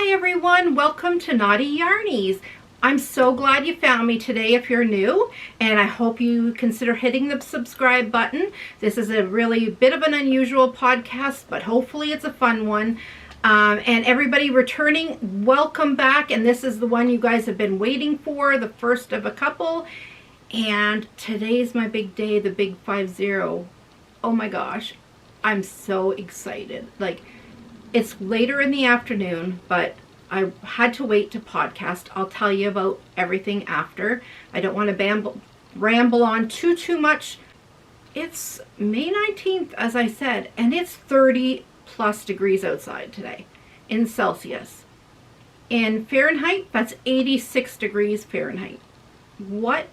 Hi everyone, welcome to Naughty Yarnies. I'm so glad you found me today if you're new, and I hope you consider hitting the subscribe button. This is a really bit of an unusual podcast, but hopefully it's a fun one. And everybody returning, welcome back, and this is the one you guys have been waiting for, the first of a couple. And today's my big day, the big 5-0. Oh my gosh, I'm so excited. Like, it's later in the afternoon, but I had to wait to podcast. I'll tell you about everything after. I don't want to ramble on too much. It's May 19th, as I said, and it's 30 plus degrees outside today in Celsius. In Fahrenheit, that's 86 degrees Fahrenheit. What?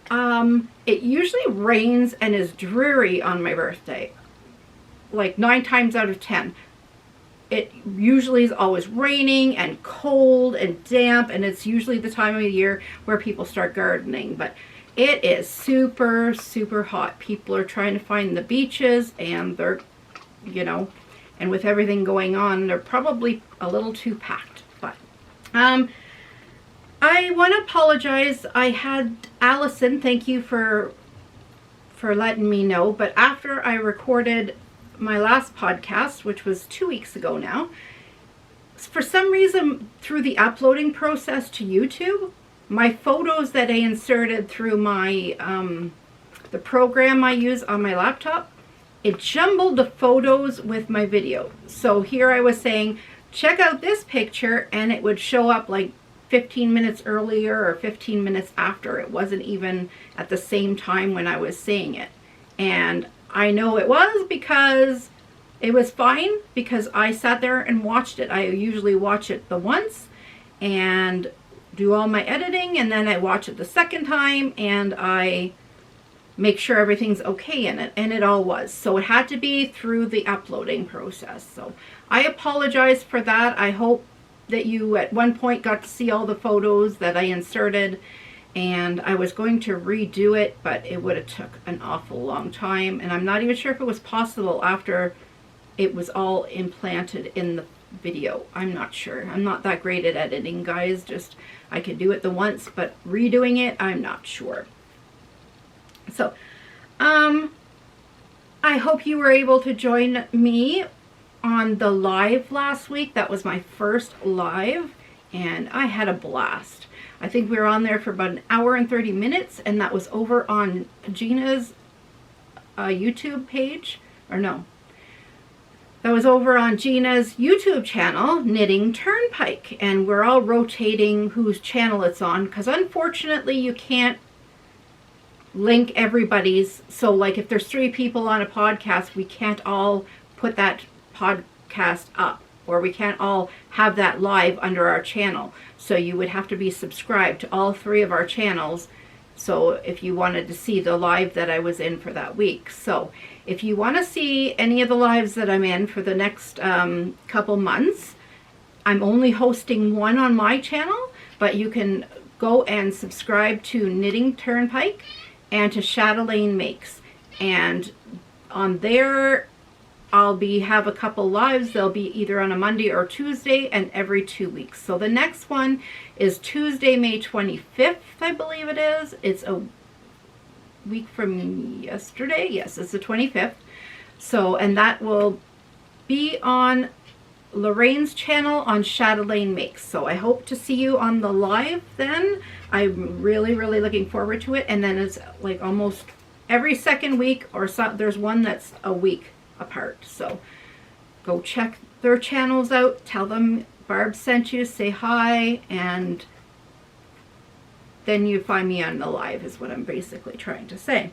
It usually rains and is dreary on my birthday. Like 9 times out of 10. It usually is always raining and cold and damp, and it's usually the time of the year where people start gardening. But it is super hot. People are trying to find the beaches, and they're, and with everything going on, they're probably a little too packed. But I want to apologize. I had Allison, thank you for letting me know, but after I recorded my last podcast, which was 2 weeks ago now, for some reason through the uploading process to YouTube, my photos that I inserted through my the program I use on my laptop, it jumbled the photos with my video. So here I was saying, check out this picture, and it would show up like 15 minutes earlier or 15 minutes after. It wasn't even at the same time when I was saying it. And I know it was because it was fine, because I sat there and watched it. I usually watch it the once and do all my editing, and then I watch it the second time and I make sure everything's okay in it, and it all was. So it had to be through the uploading process. So I apologize for that. I hope that you at one point got to see all the photos that I inserted. And I was going to redo it, but it would have took an awful long time, and I'm not even sure if it was possible after it was all implanted in the video. I'm not sure. I'm not that great at editing, guys. Just I could do it the once, but redoing it, I'm not sure. So I hope you were able to join me on the live last week. That was my first live, and I had a blast. I think we were on there for about an hour and 30 minutes, and that was over on Gina's YouTube page. Or no, that was over on Gina's YouTube channel, Knitting Turnpike, and we're all rotating whose channel it's on, because unfortunately you can't link everybody's. So like if there's 3 people on a podcast, we can't all put that podcast up, or we can't all have that live under our channel. So you would have to be subscribed to all 3 of our channels. So if you wanted to see the live that I was in for that week. So if you want to see any of the lives that I'm in for the next couple months, I'm only hosting one on my channel, but you can go and subscribe to Knitting Turnpike and to Chatelaine Makes. And on there, I'll have a couple lives. They'll be either on a Monday or Tuesday, and every 2 weeks. So the next one is Tuesday, May 25th, I believe it is. It's a week from yesterday. Yes, it's the 25th. So, and that will be on Lorraine's channel on Chatelaine Makes. So I hope to see you on the live then. I'm really looking forward to it. And then it's like almost every second week, or so, there's one that's a week apart. So go check their channels out, tell them Barb sent you, say hi, and then you find me on the live is what I'm basically trying to say.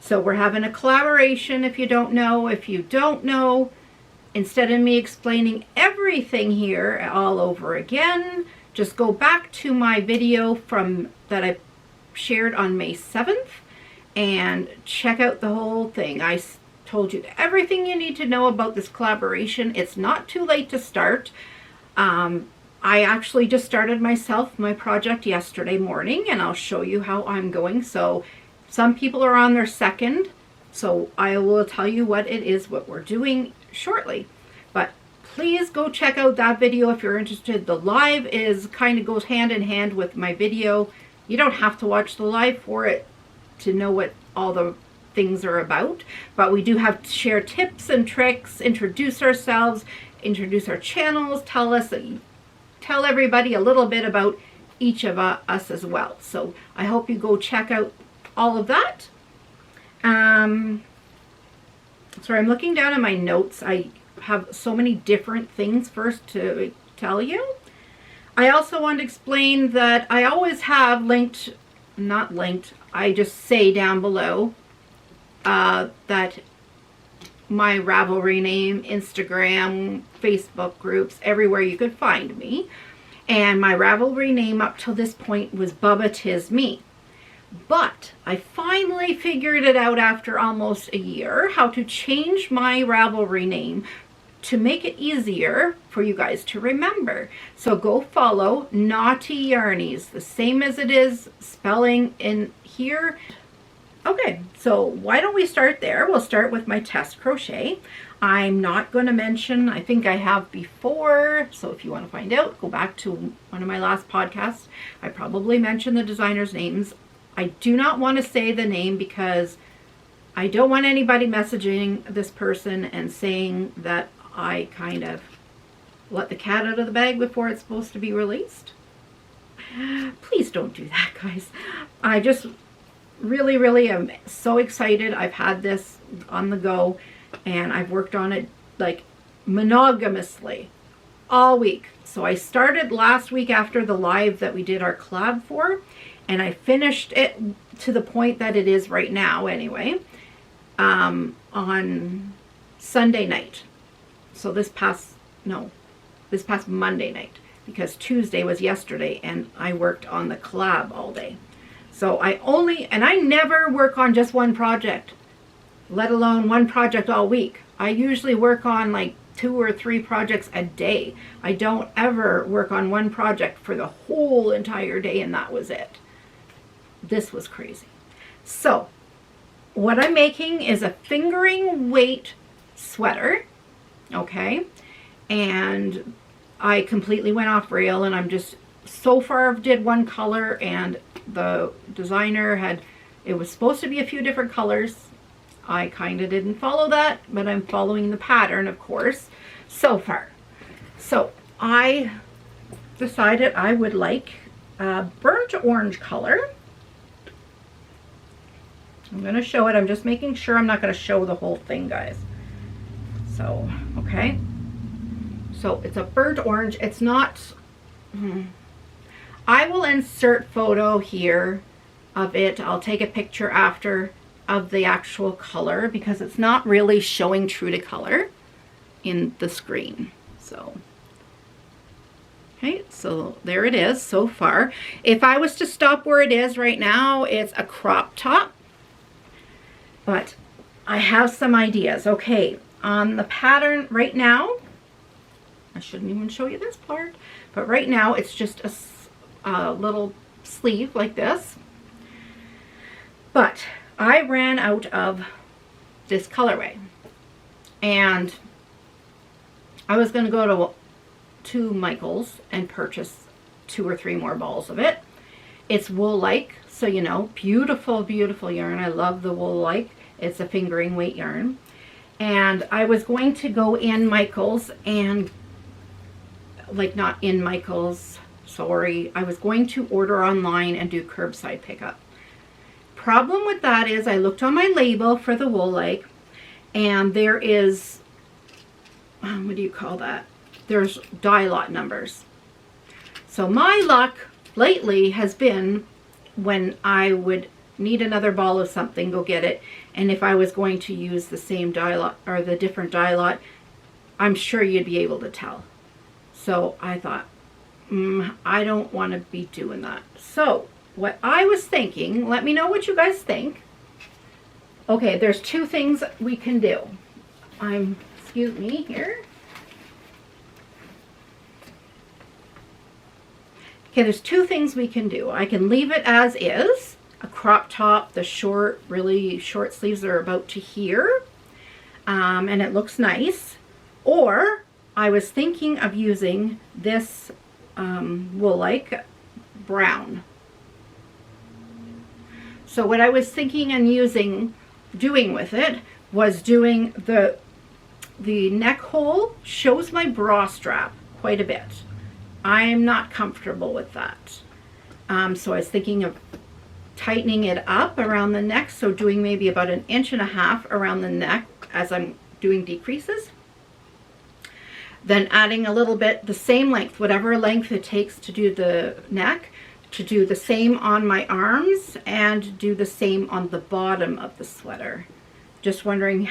So we're having a collaboration. If you don't know, instead of me explaining everything here all over again, just go back to my video that I shared on May 7th and check out the whole thing. I told you everything you need to know about this collaboration. It's not too late to start. I actually just started my project yesterday morning, and I'll show you how I'm going. So some people are on their second, so I will tell you what it is, what we're doing shortly. But please go check out that video if you're interested. The live is kind of goes hand in hand with my video. You don't have to watch the live for it to know what all the things are about, but we do have to share tips and tricks, introduce ourselves, introduce our channels, tell everybody a little bit about each of us as well. So I hope you go check out all of that. Sorry, I'm looking down at my notes. I have so many different things first to tell you. I also want to explain that I always have not linked, I just say down below that my Ravelry name, Instagram, Facebook groups, everywhere you could find me. And my Ravelry name up till this point was Bubba Tis Me. But I finally figured it out after almost a year how to change my Ravelry name to make it easier for you guys to remember. So go follow Naughty Yarnies, the same as it is spelling in here. Okay, so why don't we start there? We'll start with my test crochet. I'm not going to mention, I think I have before, so if you want to find out, go back to one of my last podcasts. I probably mentioned the designers' names. I do not want to say the name because I don't want anybody messaging this person and saying that I kind of let the cat out of the bag before it's supposed to be released. Please don't do that, guys. I just really am so excited. I've had this on the go and I've worked on it like monogamously all week. So I started last week after the live that we did our collab for, and I finished it to the point that it is right now anyway, on Sunday night. So this past Monday night, because Tuesday was yesterday and I worked on the collab all day. So I never work on just one project, let alone one project all week. I usually work on like 2 or 3 projects a day. I don't ever work on one project for the whole entire day and that was it. This was crazy. So what I'm making is a fingering weight sweater, okay? And I completely went off rail and I'm just, so far I've did one color and the designer it was supposed to be a few different colors. I kind of didn't follow that, but I'm following the pattern, of course, so far. So I decided I would like a burnt orange color. I'm going to show it. I'm just making sure I'm not going to show the whole thing, guys. So, okay. So it's a burnt orange. It's not... I will insert photo here of it. I'll take a picture after of the actual color because it's not really showing true to color in the screen. So, okay, so there it is so far. If I was to stop where it is right now, it's a crop top. But I have some ideas. Okay, on the pattern right now, I shouldn't even show you this part, but right now it's just a little sleeve like this. But I ran out of this colorway and I was going to go to Michael's and purchase 2 or 3 more balls of it. It's wool-like, so you know, beautiful yarn. I love the wool-like. It's a fingering weight yarn. And I was going to go in Michael's and, like, not in Michael's, sorry. I was going to order online and do curbside pickup. Problem with that is I looked on my label for the wool-like and there is, what do you call that? There's die lot numbers. So my luck lately has been when I would need another ball of something, go get it. And if I was going to use the same die lot or the different die lot, I'm sure you'd be able to tell. So I thought, I don't want to be doing that. So what I was thinking, let me know what you guys think. Okay, there's 2 things we can do. Excuse me here. Okay, there's 2 things we can do. I can leave it as is, a crop top, the short, really short sleeves are about to here, and it looks nice. Or I was thinking of using this wool-like brown. So what I was thinking and doing with it was doing the neck hole shows my bra strap quite a bit. I'm not comfortable with that. So I was thinking of tightening it up around the neck, so doing maybe about 1.5 inches around the neck as I'm doing decreases. Then adding a little bit, the same length, whatever length it takes to do the neck, to do the same on my arms and do the same on the bottom of the sweater. Just wondering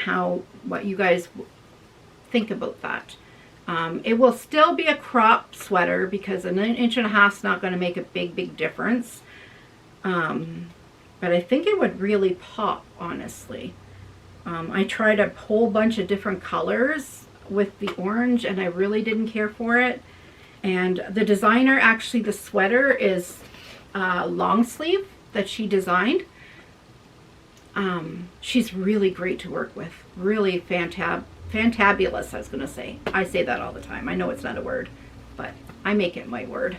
what you guys think about that. It will still be a crop sweater because 1.5 inches is not going to make a big difference. But I think it would really pop, honestly. I tried a whole bunch of different colors with the orange and I really didn't care for it. And the designer, actually the sweater is long sleeve that she designed. She's really great to work with. Really fantabulous, I was going to say. I say that all the time. I know it's not a word, but I make it my word.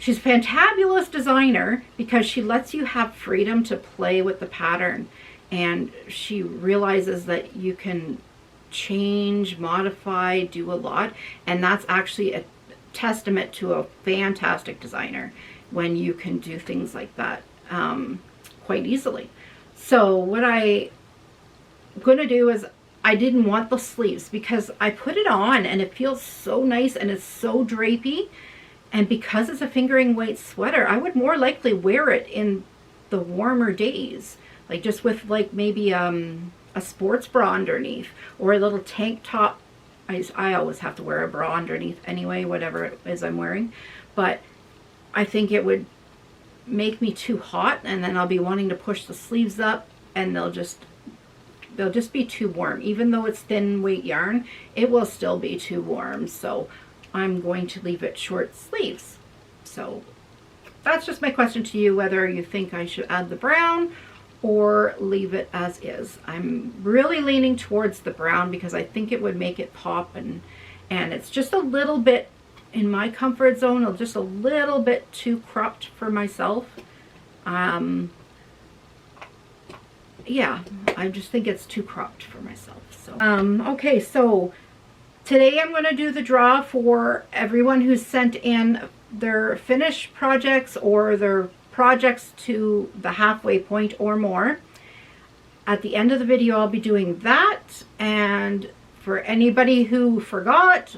She's a fantabulous designer because she lets you have freedom to play with the pattern. And she realizes that you can change, modify, do a lot. And that's actually a testament to a fantastic designer when you can do things like that quite easily. So what I'm going to do is, I didn't want the sleeves because I put it on and it feels so nice and it's so drapey. And because it's a fingering weight sweater, I would more likely wear it in the warmer days. Like just with like maybe a sports bra underneath or a little tank top. I always have to wear a bra underneath anyway, whatever it is I'm wearing. But I think it would make me too hot and then I'll be wanting to push the sleeves up and they'll just be too warm. Even though it's thin weight yarn, it will still be too warm. So I'm going to leave it short sleeves. So that's just my question to you, whether you think I should add the brown or leave it as is. I'm really leaning towards the brown because I think it would make it pop, and it's just a little bit in my comfort zone, or just a little bit too cropped for myself. Yeah, I just think it's too cropped for myself. So okay, so today I'm going to do the draw for everyone who's sent in their finished projects or their projects to the halfway point or more. At the end of the video, I'll be doing that. And for anybody who forgot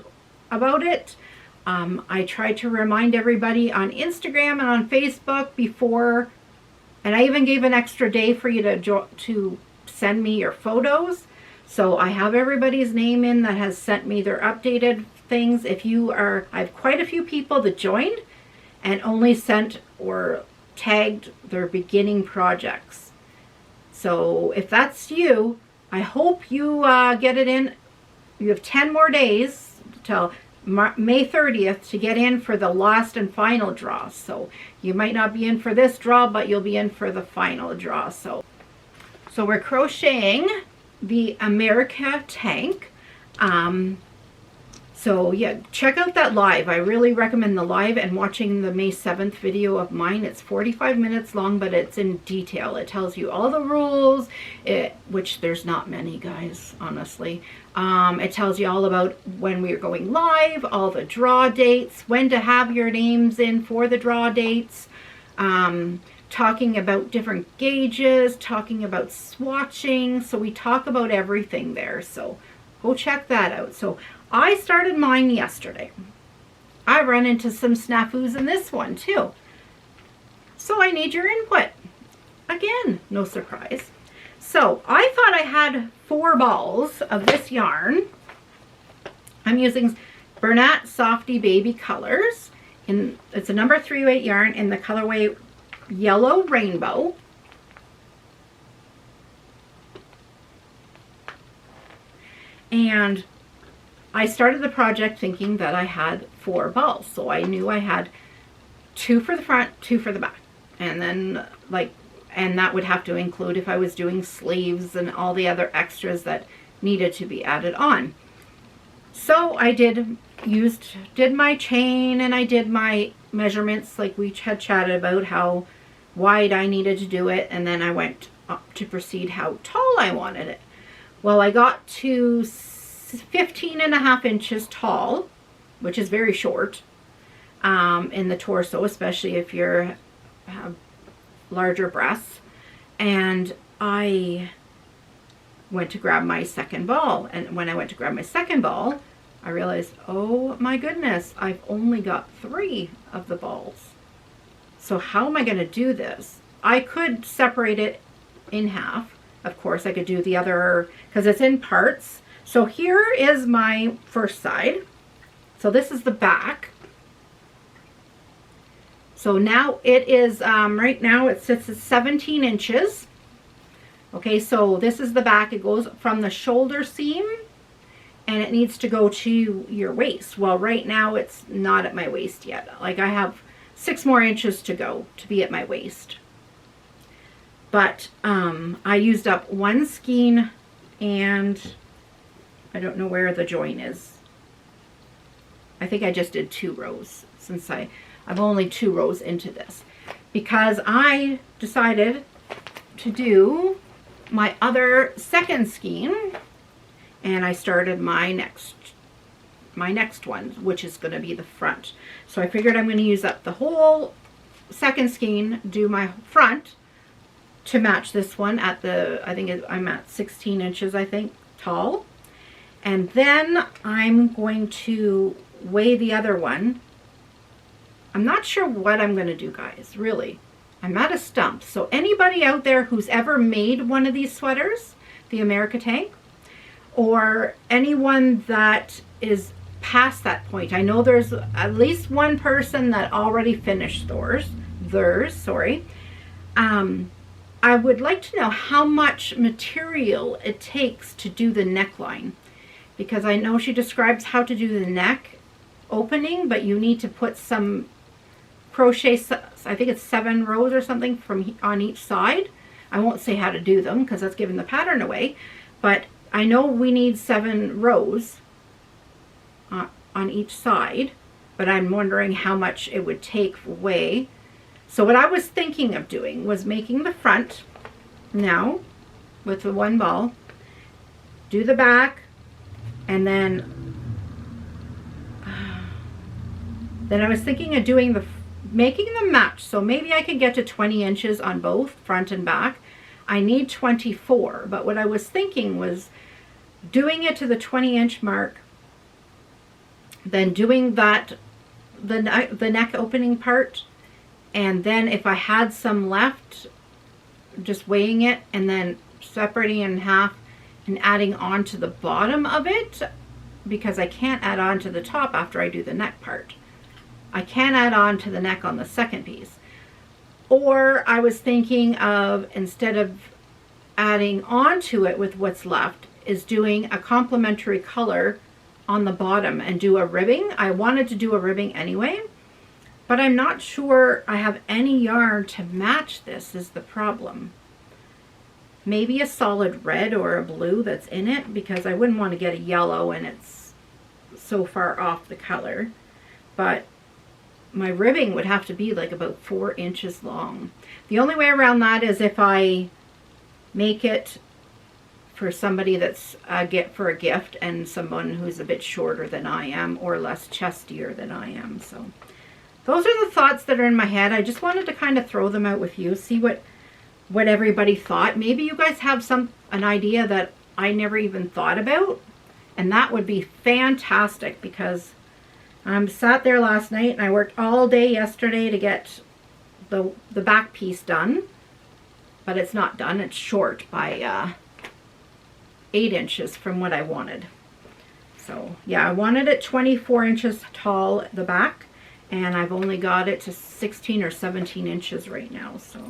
about it, I tried to remind everybody on Instagram and on Facebook before, and I even gave an extra day for you to send me your photos. So I have everybody's name in that has sent me their updated things. I have quite a few people that joined and only sent or tagged their beginning projects. So if that's you, I hope you get it in. You have 10 more days till May 30th to get in for the last and final draw. So you might not be in for this draw, but you'll be in for the final draw. So we're crocheting the America tank. So yeah, check out that live. I really recommend the live and watching the May 7th video of mine. It's 45 minutes long, but it's in detail. It tells you all the rules, which there's not many, guys, honestly. It tells you all about when we're going live, all the draw dates, when to have your names in for the draw dates, talking about different gauges, talking about swatching. So we talk about everything there. So go check that out. So I started mine yesterday. I run into some snafus in this one too. So I need your input. Again, no surprise. So I thought I had 4 balls of this yarn. I'm using Bernat Softy Baby Colors. It's a number 3 weight yarn in the colorway Yellow Rainbow. And I started the project thinking that I had 4 balls. So I knew I had 2 for the front, 2 for the back. And then and that would have to include if I was doing sleeves and all the other extras that needed to be added on. So I did my chain, and I did my measurements like we had chatted about, how wide I needed to do it, and then I went up to proceed how tall I wanted it. Well, I got to 15.5 inches tall, which is very short in the torso, especially if you have larger breasts. And I went to grab my second ball, and when I went to grab my second ball, I realized, oh my goodness, I've only got 3 of the balls. So how am I going to do this? I could separate it in half. Of course, I could do the other, because it's in parts. So here is my first side. So this is the back. So now it is, right now it sits at 17 inches. Okay, so this is the back. It goes from the shoulder seam, and it needs to go to your waist. Well, right now it's not at my waist yet. Like, I have 6 more inches to go to be at my waist. But I used up 1 skein, and I don't know where the join is. I think I just did 2 rows, since I'm only 2 rows into this, because I decided to do my other second skein, and I started my next one, which is going to be the front. So I figured I'm going to use up the whole second skein, do my front to match this one at the, I think I'm at 16 inches, I think, tall. And then I'm going to weigh the other one. I'm not sure what I'm going to do, guys, really. I'm at a stump. So anybody out there who's ever made one of these sweaters, the America Tank, or anyone that is past that point, I know there's at least one person that already finished theirs, sorry. I would like to know how much material it takes to do the neckline, because I know she describes how to do the neck opening, but you need to put some crochet, I think it's 7 rows or something on each side. I won't say how to do them because that's giving the pattern away, but I know we need 7 rows on each side, but I'm wondering how much it would take for weigh. So what I was thinking of doing was making the front now with the 1 ball, do the back, and then I was thinking of doing making them match. So maybe I could get to 20 inches on both front and back. I need 24, but what I was thinking was doing it to the 20-inch mark, then doing that, the neck opening part, and then if I had some left, just weighing it and then separating it in half and adding on to the bottom of it, because I can't add on to the top after I do the neck part. I can add on to the neck on the second piece. Or I was thinking of, instead of adding on to it with what's left, is doing a complementary color on the bottom and do a ribbing. I wanted to do a ribbing anyway, but I'm not sure I have any yarn to match this is the problem. Maybe a solid red or a blue that's in it, because I wouldn't want to get a yellow and it's so far off the color. But my ribbing would have to be like about 4 inches long. The only way around that is if I make it for somebody that's for a gift, and someone who's a bit shorter than I am or less chestier than I am. So those are the thoughts that are in my head. I just wanted to kind of throw them out with you, see what everybody thought. Maybe you guys have an idea that I never even thought about, and that would be fantastic, because I sat there last night and I worked all day yesterday to get the back piece done, but it's not done. It's short by 8 inches from what I wanted. So yeah, I wanted it 24 inches tall at the back, and I've only got it to 16 or 17 inches right now. So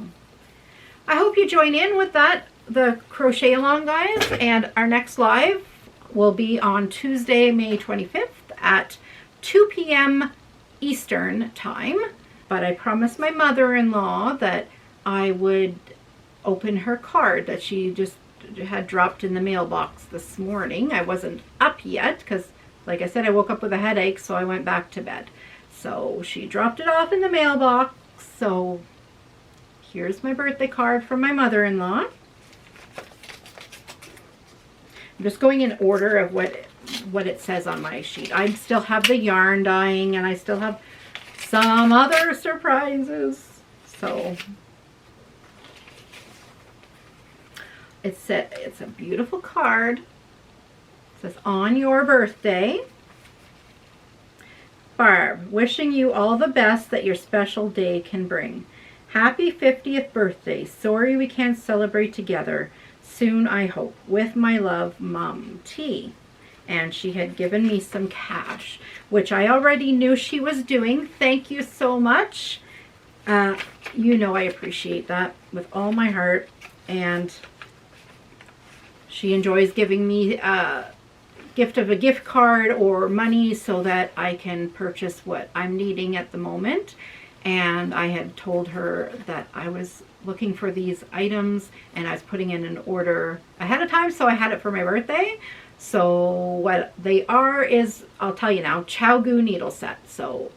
I hope you join in with the crochet along, guys, and our next live will be on Tuesday, May 25th at 2 p.m. Eastern time. But I promised my mother-in-law that I would open her card that she just had dropped in the mailbox this morning. I wasn't up yet because, like I said, I woke up with a headache, so I went back to bed. So she dropped it off in the mailbox. So here's my birthday card from my mother-in-law. I'm just going in order of what it says on my sheet. I still have the yarn dyeing, and I still have some other surprises. So it's a beautiful card. It says, on your birthday, Barb, wishing you all the best that your special day can bring. Happy 50th birthday. Sorry we can't celebrate together. Soon, I hope. With my love, Mom T. And she had given me some cash, which I already knew she was doing. Thank you so much. You know I appreciate that with all my heart. And she enjoys giving me a gift of a gift card or money so that I can purchase what I'm needing at the moment. And I had told her that I was looking for these items and I was putting in an order ahead of time, so I had it for my birthday. So what they are is, I'll tell you now, Chow-Goo needle set. So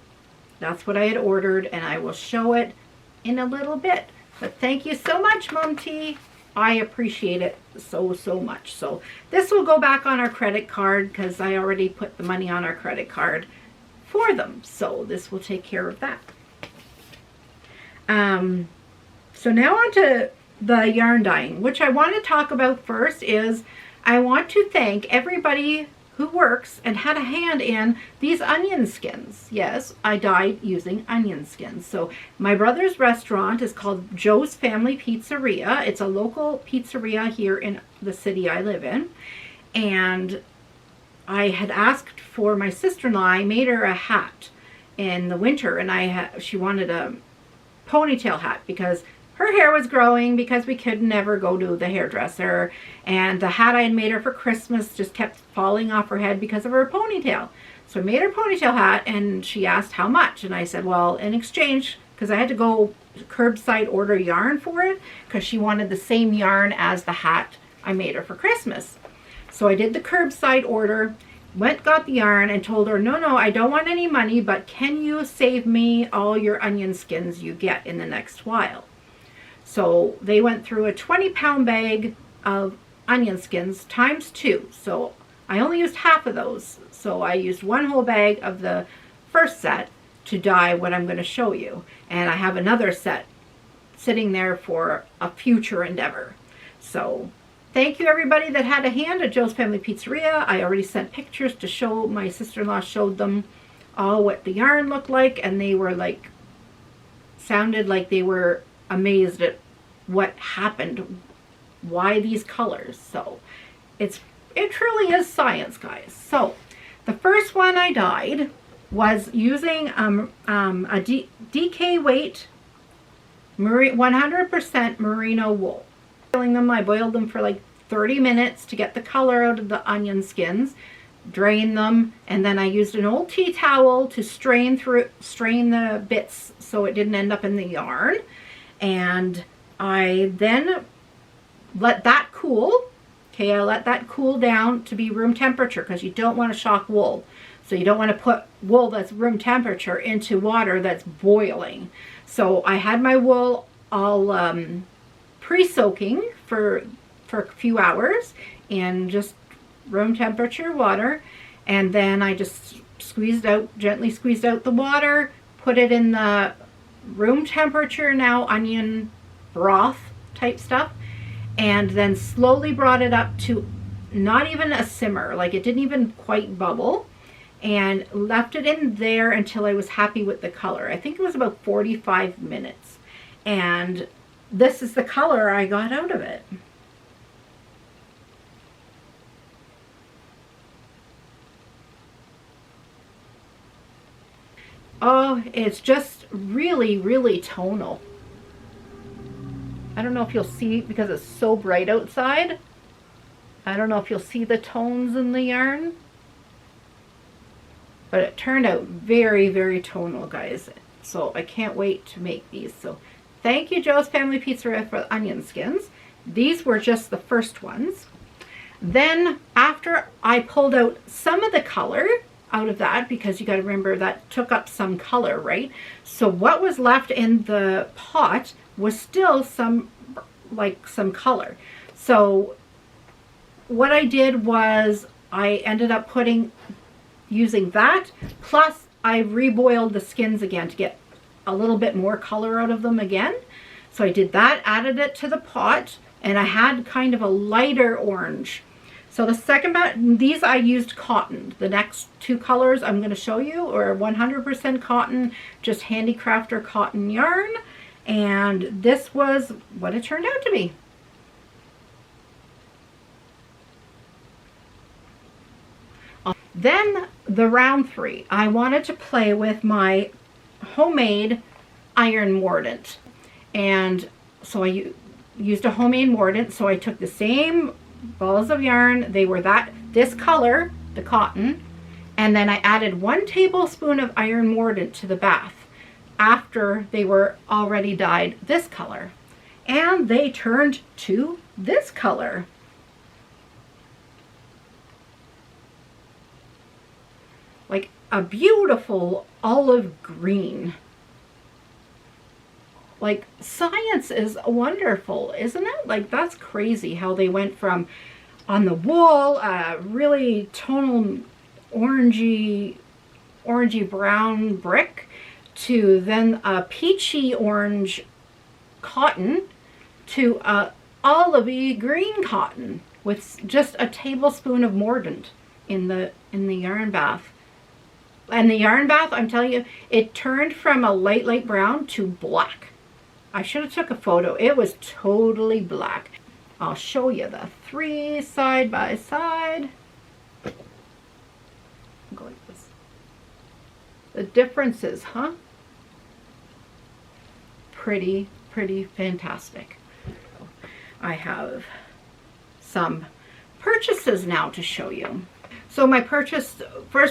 that's what I had ordered, and I will show it in a little bit. But thank you so much, Mom T. I appreciate it so much. So this will go back on our credit card because I already put the money on our credit card for them. So this will take care of that. So now on to the yarn dyeing, which I want to talk about first is I want to thank everybody who works and had a hand in these onion skins. Yes, I dyed using onion skins. So my brother's restaurant is called Joe's Family Pizzeria. It's a local pizzeria here in the city I live in. And I had asked for my sister-in-law. I made her a hat in the winter, and she wanted a ponytail hat because her hair was growing because we could never go to the hairdresser, and the hat I had made her for Christmas just kept falling off her head because of her ponytail. So I made her a ponytail hat, and she asked how much, and I said, well, in exchange, because I had to go curbside order yarn for it because she wanted the same yarn as the hat I made her for Christmas. So I did the curbside order, got the yarn, and told her, no, I don't want any money, but can you save me all your onion skins you get in the next while? So they went through a 20-pound bag of onion skins times 2. So I only used half of those. So I used one whole bag of the first set to dye what I'm going to show you. And I have another set sitting there for a future endeavor. So thank you everybody that had a hand at Joe's Family Pizzeria. I already sent pictures to show, my sister-in-law showed them all what the yarn looked like, and they were like, sounded like they were amazed at what happened, why these colors. So it truly is science, guys. So the first one I dyed was using a DK weight 100% merino wool. I boiled them for like 30 minutes to get the color out of the onion skins, drain them, and then I used an old tea towel to strain the bits so it didn't end up in the yarn. And I then let that cool. Okay, I let that cool down to be room temperature because you don't want to shock wool. So you don't want to put wool that's room temperature into water that's boiling. So I had my wool all pre-soaking for a few hours in just room temperature water, and then I just gently squeezed out the water, put it in the room temperature now onion broth type stuff, and then slowly brought it up to not even a simmer, like it didn't even quite bubble, and left it in there until I was happy with the color. I think it was about 45 minutes, and this is the color I got out of it. Oh, it's just really tonal. I don't know if you'll see because it's so bright outside. I don't know if you'll see the tones in the yarn. But it turned out very tonal, guys. So I can't wait to make these. So thank you, Joe's Family Pizzeria, for the onion skins. These were just the first ones. Then after I pulled out some of the color out of that, because you got to remember that took up some color, right? So what was left in the pot was still some color. So what I did was I ended up using that, plus I reboiled the skins again to get a little bit more color out of them again. So I did that, added it to the pot, and I had kind of a lighter orange. So the second batch, these I used cotton. The next two colors I'm going to show you are 100% cotton, just handicrafter cotton yarn. And this was what it turned out to be. Then the round 3, I wanted to play with my homemade iron mordant. And so I used a homemade mordant. So I took the same balls of yarn, they were this color, the cotton, and then I added 1 tablespoon of iron mordant to the bath after they were already dyed this color, and they turned to this color. Like a beautiful olive green. Like, science is wonderful, isn't it? Like, that's crazy how they went from on the wool, really tonal orangey brown brick, to then a peachy orange cotton, to a olivey green cotton with just a tablespoon of mordant in the yarn bath. And the yarn bath, I'm telling you, it turned from a light brown to black. I should have took a photo. It was totally black. I'll show you the 3 side by side. Go like this. The differences, huh? Pretty fantastic. I have some purchases now to show you. So my first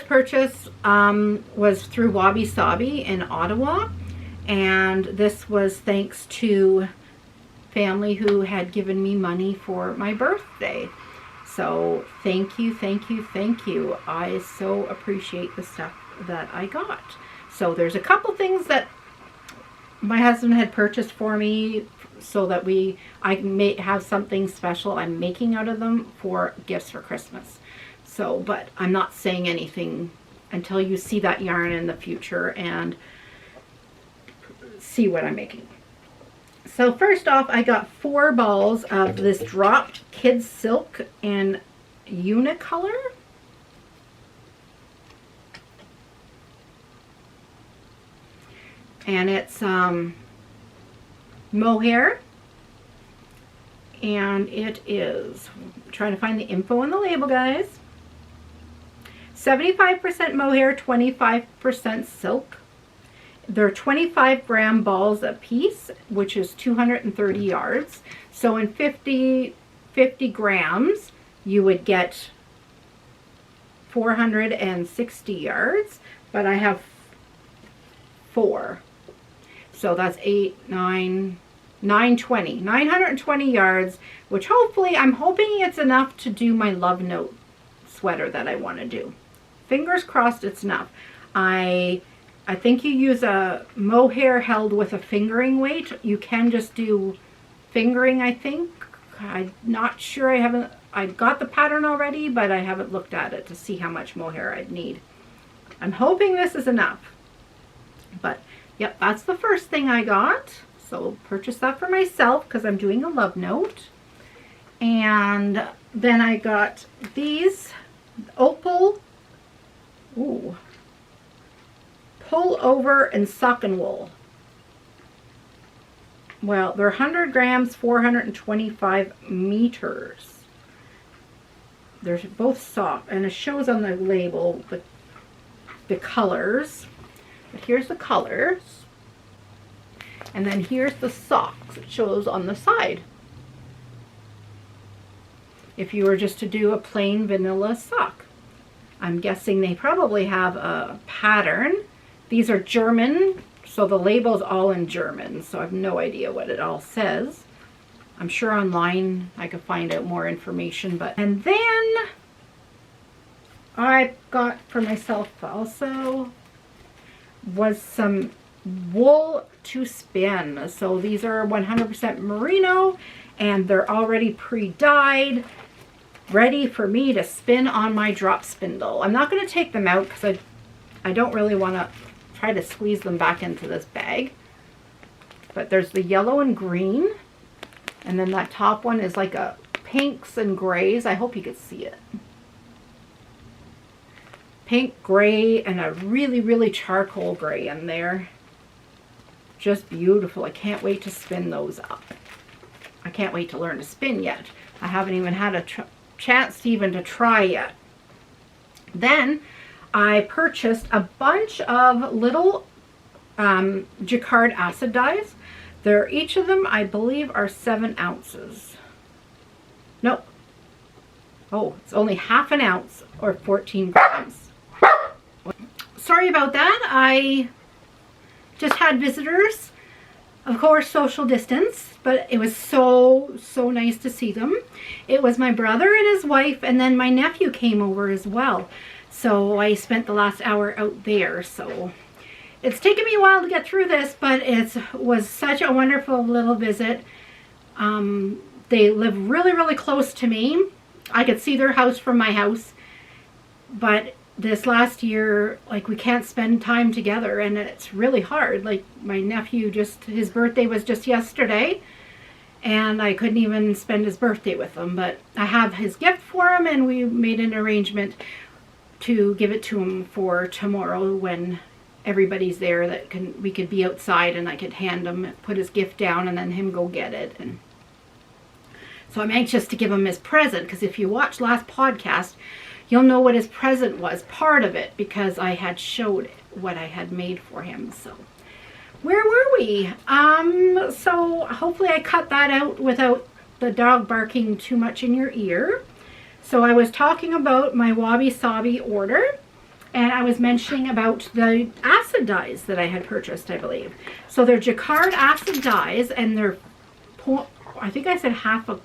purchase was through Wabi Sabi in Ottawa. And this was thanks to family who had given me money for my birthday. So thank you. I so appreciate the stuff that I got. So there's a couple things that my husband had purchased for me so that I may have something special I'm making out of them for gifts for Christmas. So, but I'm not saying anything until you see that yarn in the future and see what I'm making. So first off, I got 4 balls of this dropped kids silk in unicolor. And it's mohair. And it is, I'm trying to find the info on the label, guys. 75% mohair, 25% silk. They're 25 gram balls a piece, which is 230 yards. So in 50 grams, you would get 460 yards, but I have 4. So that's 920 yards, which hopefully, I'm hoping it's enough to do my love note sweater that I want to do. Fingers crossed it's enough. I think you use a mohair held with a fingering weight. You can just do fingering, I think. I'm not sure. I got the pattern already, but I haven't looked at it to see how much mohair I'd need. I'm hoping this is enough. But, yep, that's the first thing I got. So purchase that for myself because I'm doing a love note. And then I got these opal, pull over and socken wool. Well, they're 100 grams, 425 meters. They're both soft, and it shows on the label the colors. But here's the colors. And then here's the socks. It shows on the side. If you were just to do a plain vanilla sock. I'm guessing they probably have a pattern. These are German, so the label's all in German, so I have no idea what it all says. I'm sure online I could find out more information. And then I got for myself also was some wool to spin. So these are 100% merino, and they're already pre-dyed, ready for me to spin on my drop spindle. I'm not going to take them out because I don't really want to try to squeeze them back into this bag. But there's the yellow and green, and then that top one is like a pinks and grays. I hope you could see it. Pink, gray, and a really, really charcoal gray in there. Just beautiful. I can't wait to spin those up. I can't wait to learn to spin yet. I haven't even had a chance even to try yet. Then I purchased a bunch of little jacquard acid dyes. Each of them, I believe, are 7 ounces. Nope. Oh, it's only half an ounce or 14 grams. Sorry about that. I just had visitors. Of course, social distance, but it was so nice to see them. It was my brother and his wife, and then my nephew came over as well. So I spent the last hour out there. So it's taken me a while to get through this, but it was such a wonderful little visit. They live really, really close to me. I could see their house from my house, but this last year, like, we can't spend time together, and it's really hard. Like, my nephew his birthday was just yesterday, and I couldn't even spend his birthday with him, but I have his gift for him, and we made an arrangement to give it to him for tomorrow when everybody's there, that we could be outside and I could hand him, put his gift down, and then him go get it. And so I'm anxious to give him his present, because if you watched last podcast, you'll know what his present was, part of it, because I had showed what I had made for him. So where were we? So hopefully I cut that out without the dog barking too much in your ear. So I was talking about my Wabi Sabi order, and I was mentioning about the acid dyes that I had purchased, I believe. So they're jacquard acid dyes, and they're, I think I said half a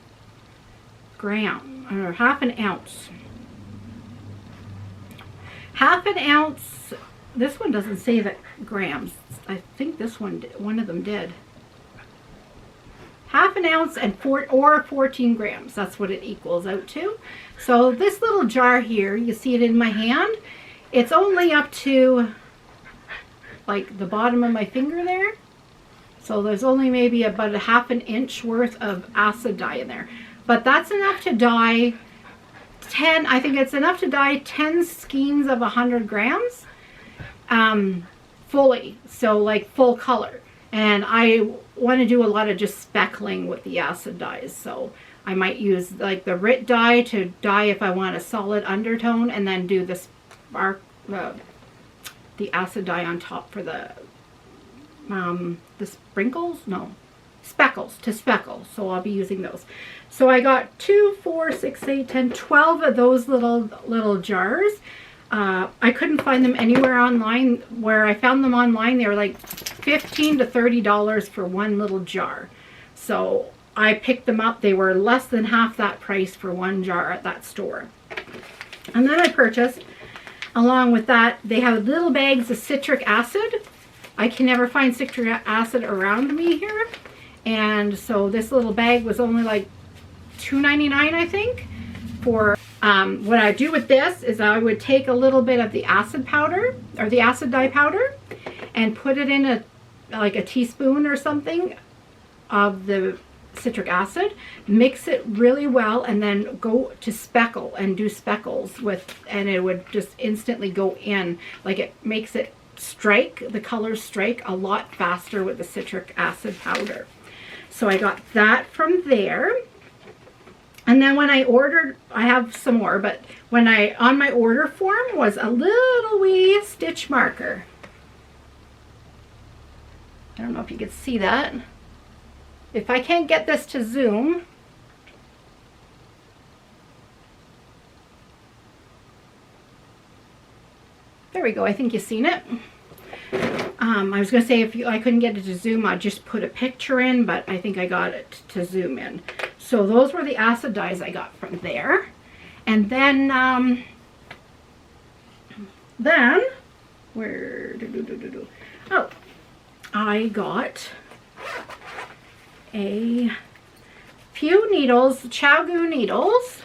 gram, or half an ounce. Half an ounce. This one doesn't say that grams. I think this one of them did. Half an ounce and 14 grams. That's what it equals out to. So this little jar here, you see it in my hand. It's only up to like the bottom of my finger there. So there's only maybe about a half an inch worth of acid dye in there. But that's enough to dye 10, I think it's enough to dye 10 skeins of 100 grams fully, so like full color. And I want to do a lot of just speckling with the acid dyes, so I might use like the RIT dye to dye if I want a solid undertone, and then do the spark, the acid dye on top for the sprinkles, no, speckles, to speckle. So I'll be using those. So I got 2, 4, 6, 8, 10, 12 of those little jars. I couldn't find them anywhere online. Where I found them online, they were like $15 to $30 for one little jar. So I picked them up. They were less than half that price for one jar at that store. And then I purchased, along with that, they have little bags of citric acid. I can never find citric acid around me here. And so this little bag was only like $2.99, I think. For what I do with this is I would take a little bit of the acid powder, or the acid dye powder, and put it in like a teaspoon or something of the citric acid, mix it really well, and then go to speckle and do speckles with, and it would just instantly go in. Like, it makes it strike, the colors strike a lot faster with the citric acid powder. So I got that from there. And then when I ordered, I have some more, but when on my order form was a little wee stitch marker. I don't know if you can see that. If I can't get this to zoom, there we go. I think you've seen it. I was going to say if I couldn't get it to zoom, I'd just put a picture in, but I think I got it to zoom in. So those were the acid dyes I got from there. And then, oh, I got a few needles, ChowGoo needles,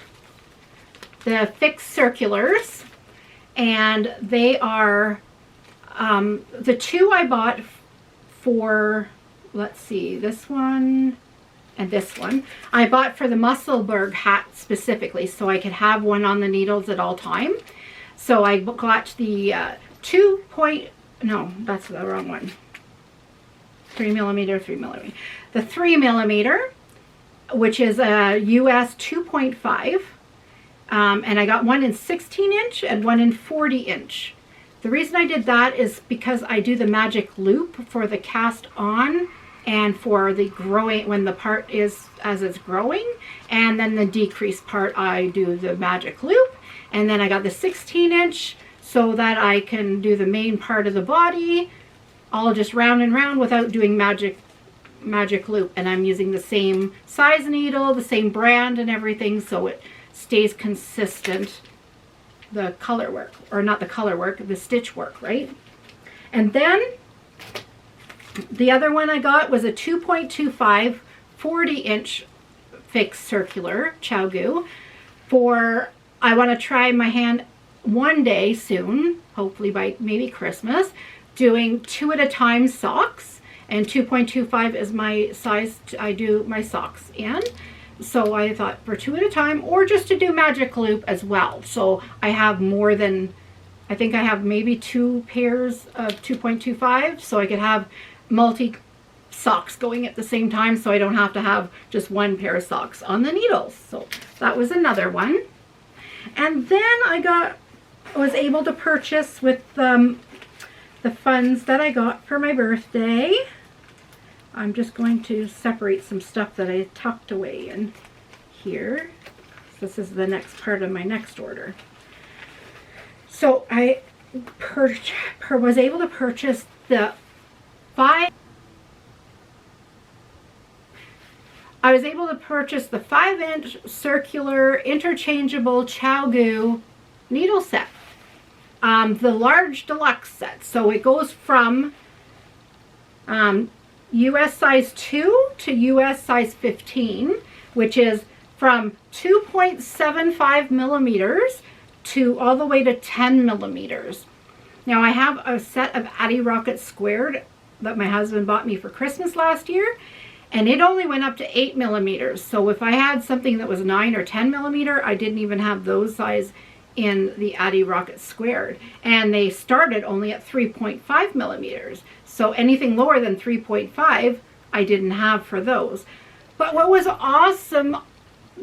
the fixed circulars, and they are the two I bought for, let's see, this one and this one. I bought for the Musselburgh hat specifically, so I could have one on the needles at all time. So I got the no, that's the wrong one. 3 millimeter. The 3 millimeter, which is a US 2.5. And I got one in 16 inch and one in 40 inch. The reason I did that is because I do the magic loop for the cast on and for the growing, when the part is as it's growing, and then the decrease part I do the magic loop. And then I got the 16 inch so that I can do the main part of the body all just round and round without doing magic loop. And I'm using the same size needle, the same brand and everything, so it stays consistent, the color work, or not the color work, the stitch work, right? And then the other one I got was a 2.25 40 inch fixed circular ChowGoo for, I want to try my hand one day soon, hopefully by maybe Christmas, doing 2 at a time socks, and 2.25 is my size I do my socks in. So I thought for 2 at a time, or just to do magic loop as well. So I have more than, I think I have maybe 2 pairs of 2.25, so I could have multi socks going at the same time, so I don't have to have just one pair of socks on the needles. So that was another one. And then I was able to purchase with the funds that I got for my birthday. I'm just going to separate some stuff that I tucked away in here. This is the next part of my next order. So I was able to purchase the 5 inch circular interchangeable ChowGoo needle set. The large deluxe set. So it goes from US size 2 to US size 15, which is from 2.75 millimeters to all the way to 10 millimeters. Now I have a set of Addy Rocket Squared that my husband bought me for Christmas last year, and it only went up to 8 millimeters. So if I had something that was 9 or 10 millimeter, I didn't even have those size in the Addy Rocket Squared. And they started only at 3.5 millimeters. So anything lower than 3.5, I didn't have for those. But what was awesome,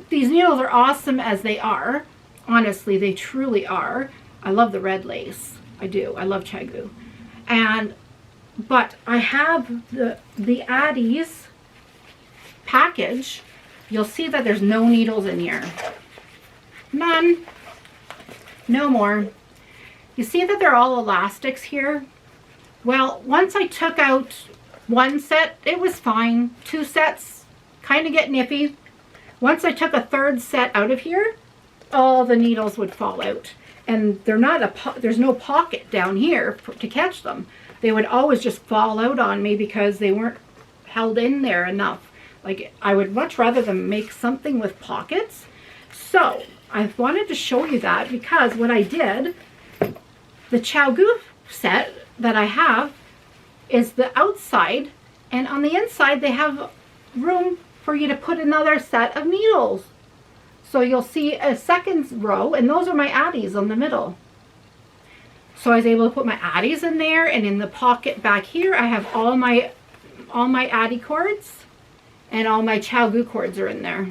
these needles are awesome as they are. Honestly, they truly are. I love the red lace. I do. I love ChowGoo. But I have the Addy's package. You'll see that there's no needles in here. None. No more. You see that they're all elastics here? Well, once I took out one set, it was fine. 2 sets, kind of get nippy. Once I took a 3rd set out of here, all the needles would fall out. And there's no pocket down here to catch them. They would always just fall out on me because they weren't held in there enough. Like, I would much rather them make something with pockets. So I wanted to show you that because what I did, the ChowGoo set that I have is the outside, and on the inside they have room for you to put another set of needles. So you'll see a second row, and those are my Addies on the middle. So I was able to put my Addies in there, and in the pocket back here I have all my Addy cords, and all my ChowGoo cords are in there.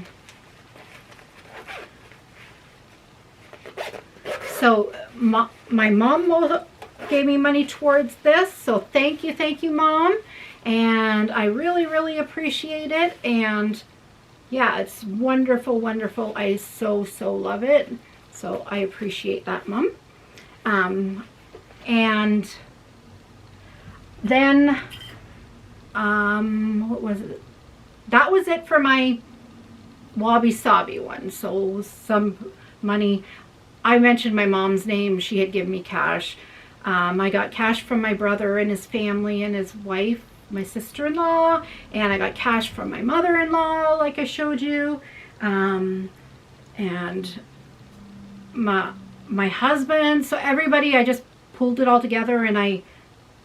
So my mom gave me money towards this, so thank you, Mom. And I really, really appreciate it. And yeah, it's wonderful, wonderful. I so love it. So I appreciate that, Mom. And then, what was it? That was it for my Wabi Sabi one. So some money. I mentioned my mom's name. She had given me cash. I got cash from my brother and his family and his wife, my sister-in-law, and I got cash from my mother-in-law, like I showed you, and my husband. So everybody, I just pulled it all together, and I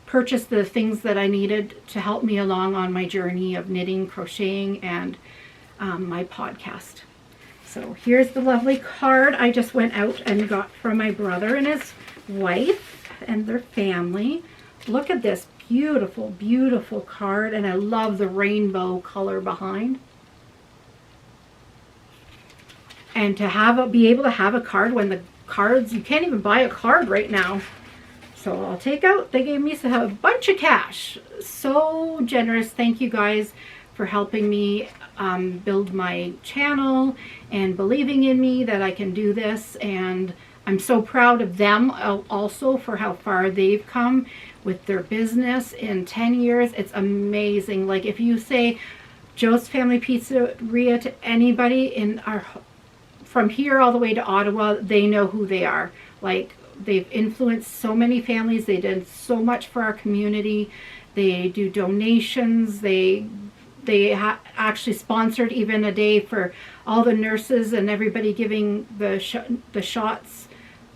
purchased the things that I needed to help me along on my journey of knitting, crocheting, and my podcast. So here's the lovely card I just went out and got from my brother and his wife and their family. Look at this beautiful, beautiful card, and I love the rainbow color behind. And to be able to have a card when the cards, you can't even buy a card right now. So I'll take out, they gave me a bunch of cash. So generous. Thank you guys for helping me build my channel and believing in me that I can do this. And I'm so proud of them also for how far they've come with their business in 10 years. It's amazing. Like if you say Joe's Family Pizzeria to anybody in our, from here all the way to Ottawa, they know who they are. Like they've influenced so many families. They did so much for our community. They do donations. They actually sponsored even a day for all the nurses and everybody giving the shots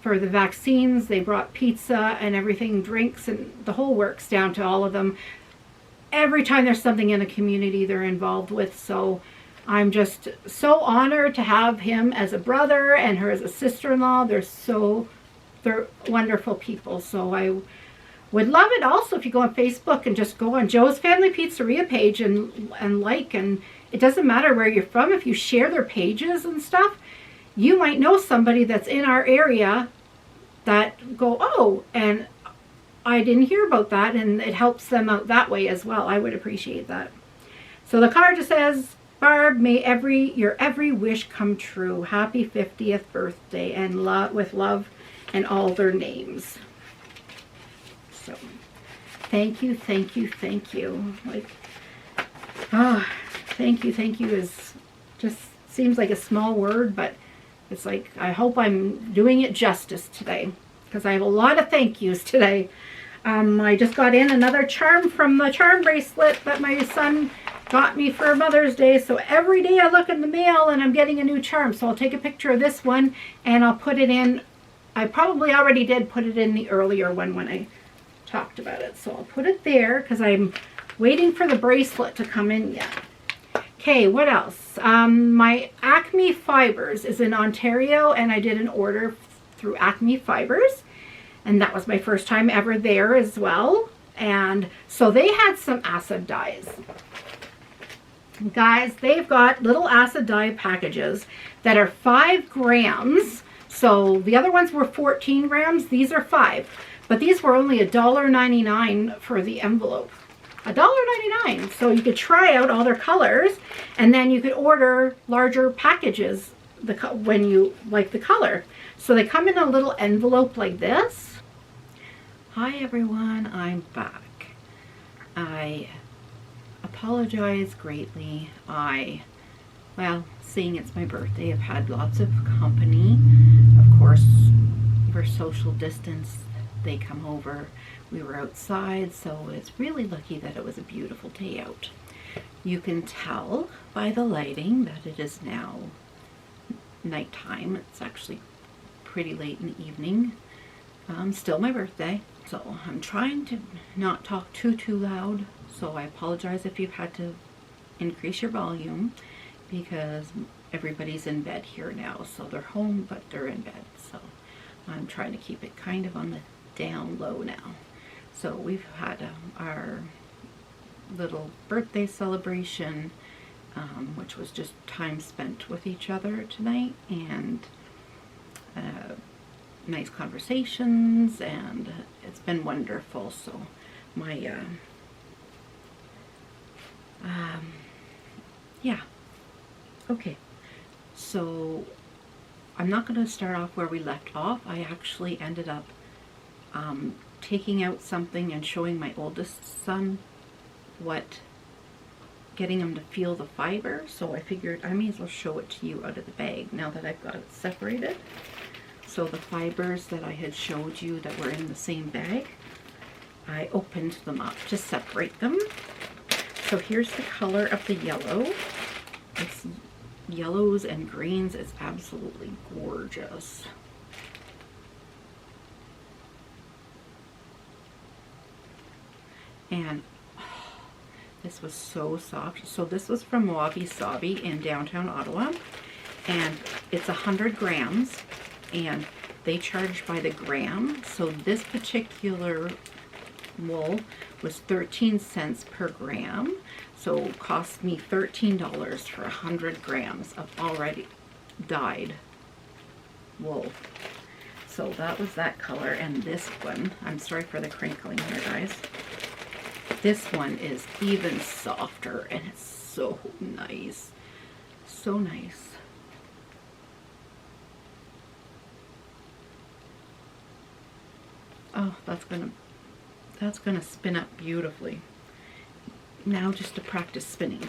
for the vaccines. They brought pizza and everything, drinks, and the whole works down to all of them. Every time there's something in a community they're involved with. So I'm just so honored to have him as a brother and her as a sister-in-law. They're wonderful people. So I would love it also if you go on Facebook and just go on Joe's Family Pizzeria page and like, and it doesn't matter where you're from. If you share their pages and stuff, you might know somebody that's in our area that go, oh, and I didn't hear about that, and it helps them out that way as well. I would appreciate that. So the card just says, Barb, may your every wish come true. Happy 50th birthday, and with love and all their names. So thank you, thank you, thank you. Like, thank you is just seems like a small word, but it's like, I hope I'm doing it justice today, because I have a lot of thank yous today. I just got in another charm from the charm bracelet that my son got me for Mother's Day. So every day I look in the mail and I'm getting a new charm. So I'll take a picture of this one and I'll put it in. I probably already did put it in the earlier one when I talked about it. So I'll put it there because I'm waiting for the bracelet to come in yet. Okay, what else? My Acme Fibers is in Ontario, and I did an order through Acme Fibers, and that was my first time ever there as well. And so they had some acid dyes. Guys, they've got little acid dye packages that are 5 grams. So the other ones were 14 grams. These are 5. But these were only $1.99 for the envelope. $1.99. So you could try out all their colors, and then you could order larger packages when you like the color. So they come in a little envelope like this. Hi everyone, I'm back. I apologize greatly. Well, seeing it's my birthday, I've had lots of company. Of course, we're social distance. They come over. We were outside, so it's really lucky that it was a beautiful day out. You can tell by the lighting that it is now nighttime. It's actually pretty late in the evening. Still my birthday, so I'm trying to not talk too loud. So I apologize if you've had to increase your volume, because everybody's in bed here now. So they're home, but they're in bed. So I'm trying to keep it kind of on the down low now. So we've had our little birthday celebration, which was just time spent with each other tonight, and nice conversations, and it's been wonderful. So my yeah, okay, so I'm not going to start off where we left off. I actually ended up taking out something and showing my oldest son getting him to feel the fiber. So I figured I may as well show it to you out of the bag now that I've got it separated. So the fibers that I had showed you that were in the same bag, I opened them up to separate them. So here's the color of the yellow. It's yellows and greens. It's absolutely gorgeous. And this was so soft. So this was from Wabi Sabi in downtown Ottawa, and it's 100 grams, and they charge by the gram. So this particular wool was 13 cents per gram, so it cost me $13 for 100 grams of already dyed wool. So that was that color. And this one, I'm sorry for the crinkling here, guys. This one is even softer, and it's so nice. So nice. Oh, that's gonna spin up beautifully. Now just to practice spinning.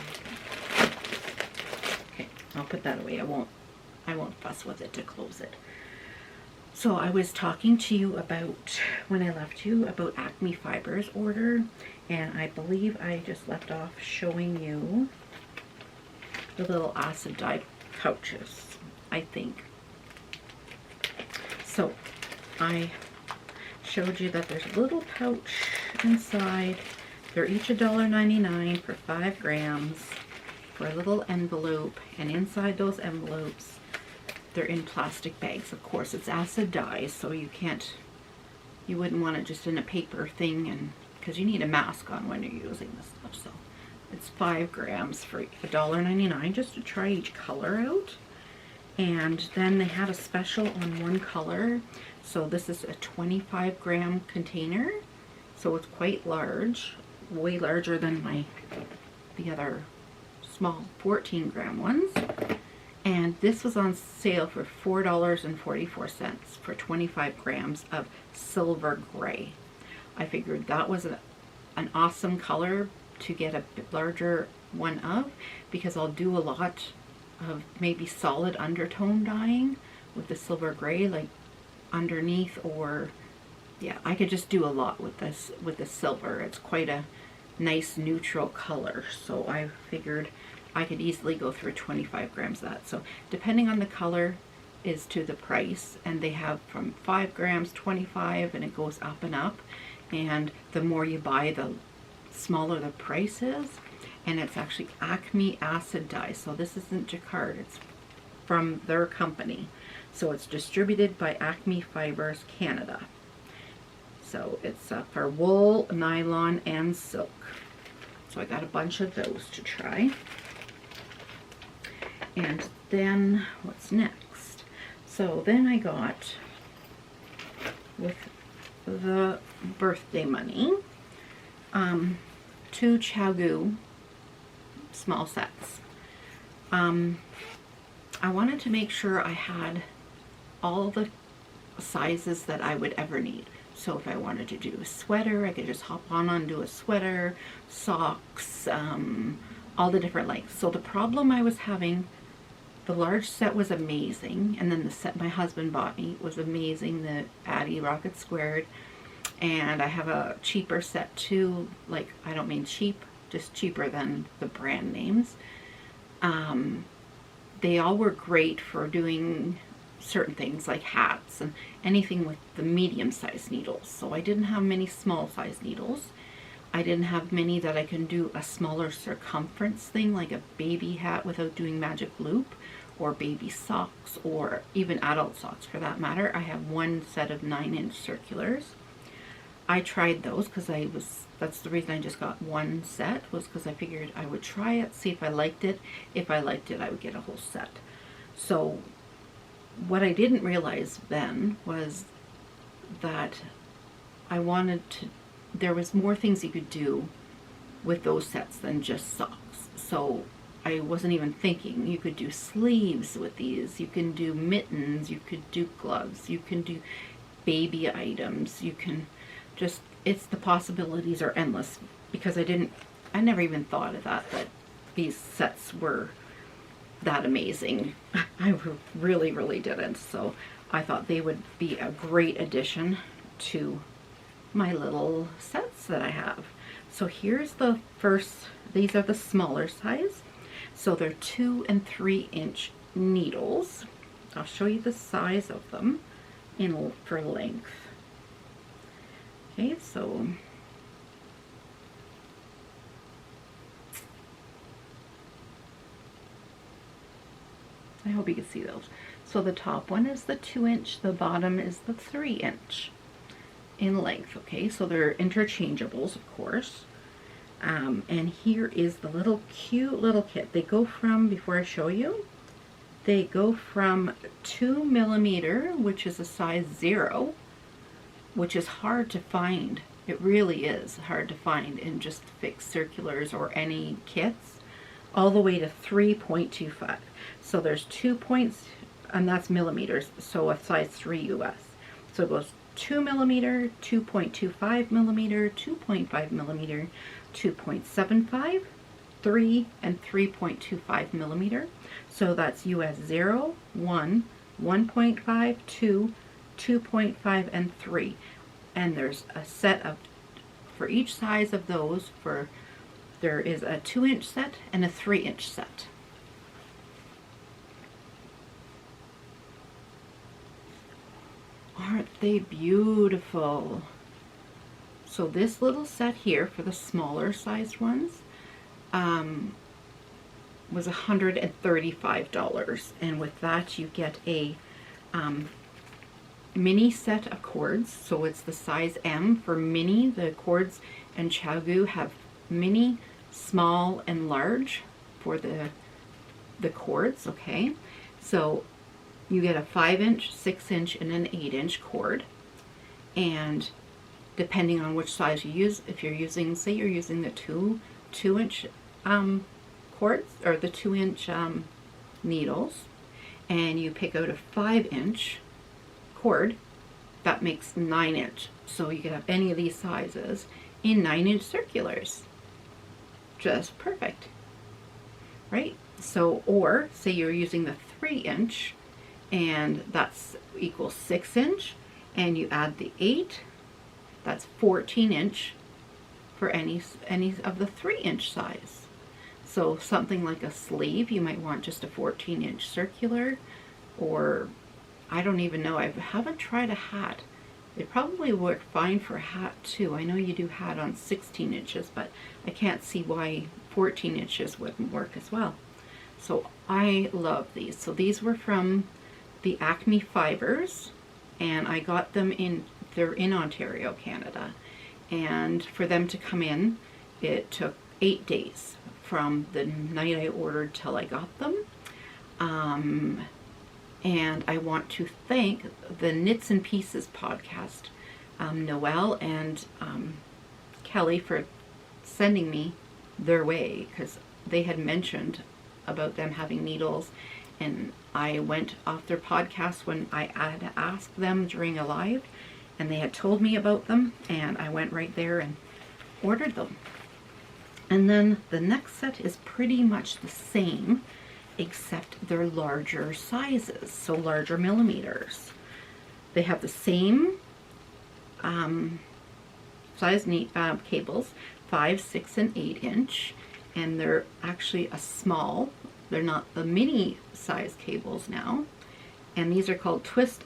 Okay, I'll put that away. I won't fuss with it to close it. So I was talking to you about, when I left you, about Acme Fibers order, and I believe I just left off showing you the little acid dye pouches, I think. So I showed you that there's a little pouch inside. They're each $1.99 for 5 grams for a little envelope, and inside those envelopes they're in plastic bags. Of course, it's acid dye, so you wouldn't want it just in a paper thing, and because you need a mask on when you're using this stuff. So it's 5 grams for $1.99 just to try each color out. And then they had a special on one color. So this is a 25 gram container, so it's quite large, way larger than the other small 14 gram ones. And this was on sale for $4.44 for 25 grams of silver gray. I figured that was an awesome color to get a bit larger one of, because I'll do a lot of maybe solid undertone dyeing with the silver gray, like underneath, or yeah, I could just do a lot with this, with the silver. It's quite a nice neutral color, so I figured I could easily go through 25 grams of that. So depending on the color is to the price, and they have from 5 grams, 25, and it goes up and up, and the more you buy, the smaller the price is. And it's actually Acme acid dye, so this isn't Jacquard, it's from their company. So it's distributed by Acme Fibers Canada. So it's for wool, nylon, and silk. So I got a bunch of those to try. And then what's next? So then I got, with the birthday money, 2 Chagu small sets. I wanted to make sure I had all the sizes that I would ever need. So if I wanted to do a sweater, I could just hop on and do a sweater, socks, all the different lengths. So the problem I was having, the large set was amazing, and then the set my husband bought me was amazing, the Addy Rocket Squared, and I have a cheaper set too, like, I don't mean cheap, just cheaper than the brand names. They all were great for doing certain things like hats and anything with the medium-sized needles. So I didn't have many small-sized needles. I didn't have many that I can do a smaller circumference thing, like a baby hat without doing magic loop, or baby socks, or even adult socks for that matter. I have one set of 9-inch circulars. I tried those because that's the reason I just got one set, was because I figured I would try it, see if I liked it. If I liked it, I would get a whole set. So what I didn't realize then was that there was more things you could do with those sets than just socks. So I wasn't even thinking. You could do sleeves with these, you can do mittens, you could do gloves, you can do baby items, you can just, it's, the possibilities are endless, because I never even thought of that these sets were that amazing. I really, really didn't. So I thought they would be a great addition to my little sets that I have. So here's the first, these are the smaller size. So they're 2 and 3 inch needles. I'll show you the size of them for length. Okay, so I hope you can see those. So the top one is the 2 inch, the bottom is the 3 inch in length. Okay, so they're interchangeables, of course. And here is the little cute little kit. They go from, before I show you, they go from 2 millimeter, which is a size 0, which is hard to find. It really is hard to find in just fixed circulars or any kits, all the way to 3.25. So there's 2 points, and that's millimeters, so a size 3 US. So it goes 2 millimeter, 2.25 millimeter, 2.5 millimeter, 2.75, 3, and 3.25 millimeter. So that's US 0, 1, 1.5, 2, 2.5, and 3. And there's a set of, for each size of those, there is a 2 inch set and a 3 inch set. Aren't they beautiful? So this little set here for the smaller sized ones was $135, and with that you get a mini set of cords. So it's the size M for mini. The cords and Chagu have mini, small, and large for the cords. Okay, so you get a 5 inch, 6 inch, and an 8 inch cord, and depending on which size you use, if you're using, say you're using the 2 inch cords, or the 2 inch needles, and you pick out a 5 inch cord, that makes 9 inch. So you can have any of these sizes in 9 inch circulars. Just perfect, right? So, or say you're using the 3 inch, and that's equals 6 inch, and you add the 8, that's 14 inch for any of the 3 inch size. So something like a sleeve, you might want just a 14 inch circular, or I don't even know, I haven't tried a hat. It probably worked fine for a hat too. I know you do hat on 16 inches, but I can't see why 14 inches wouldn't work as well. So I love these. So these were from the Acme Fibers, and I got them they're in Ontario, Canada. And for them to come in, it took 8 days from the night I ordered till I got them. And I want to thank the Knits and Pieces podcast, Noelle and Kelly, for sending me their way, because they had mentioned about them having needles, and I went off their podcast when I had asked them during a live, and they had told me about them, and I went right there and ordered them. And then the next set is pretty much the same, except they're larger sizes, so larger millimeters. They have the same size cables, 5, 6, and 8 inch, and they're actually a small. They're not the mini size cables now, and these are called twist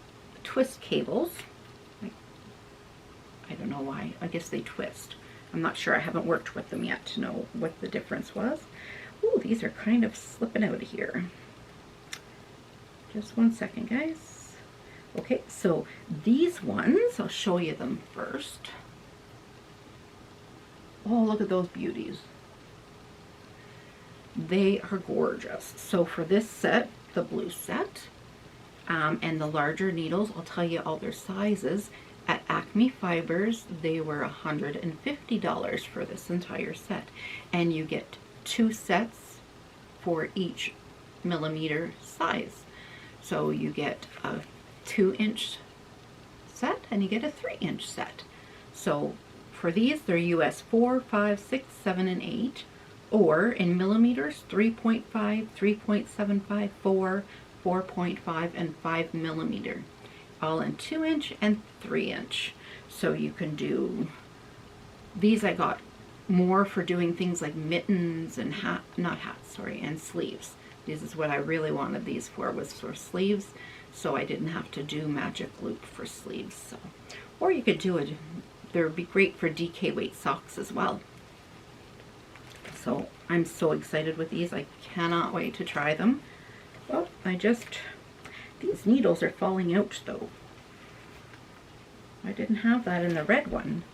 cables. I don't know why. I guess they twist. I'm not sure. I haven't worked with them yet to know what the difference was. Ooh, these are kind of slipping out of here. Just one second, guys. Okay, so these ones, I'll show you them first. Oh, look at those beauties. They are gorgeous. So for this set, the blue set, and the larger needles, I'll tell you all their sizes. At Acme Fibers, they were $150 for this entire set. And you get 2 sets for each millimeter size. So you get a 2 inch set and you get a 3 inch set. So for these, they're US 4, 5, 6, 7, and 8, or in millimeters, 3.5, 3.75, 4, 4.5, and 5 millimeter, all in 2-inch and 3-inch. So you can do, these I got more for doing things like mittens and and sleeves. This is what I really wanted these for, was for sleeves, so I didn't have to do magic loop for sleeves. So, or you could do it, they would be great for DK weight socks as well. So I'm so excited with these. I cannot wait to try them. Oh, these needles are falling out though. I didn't have that in the red one.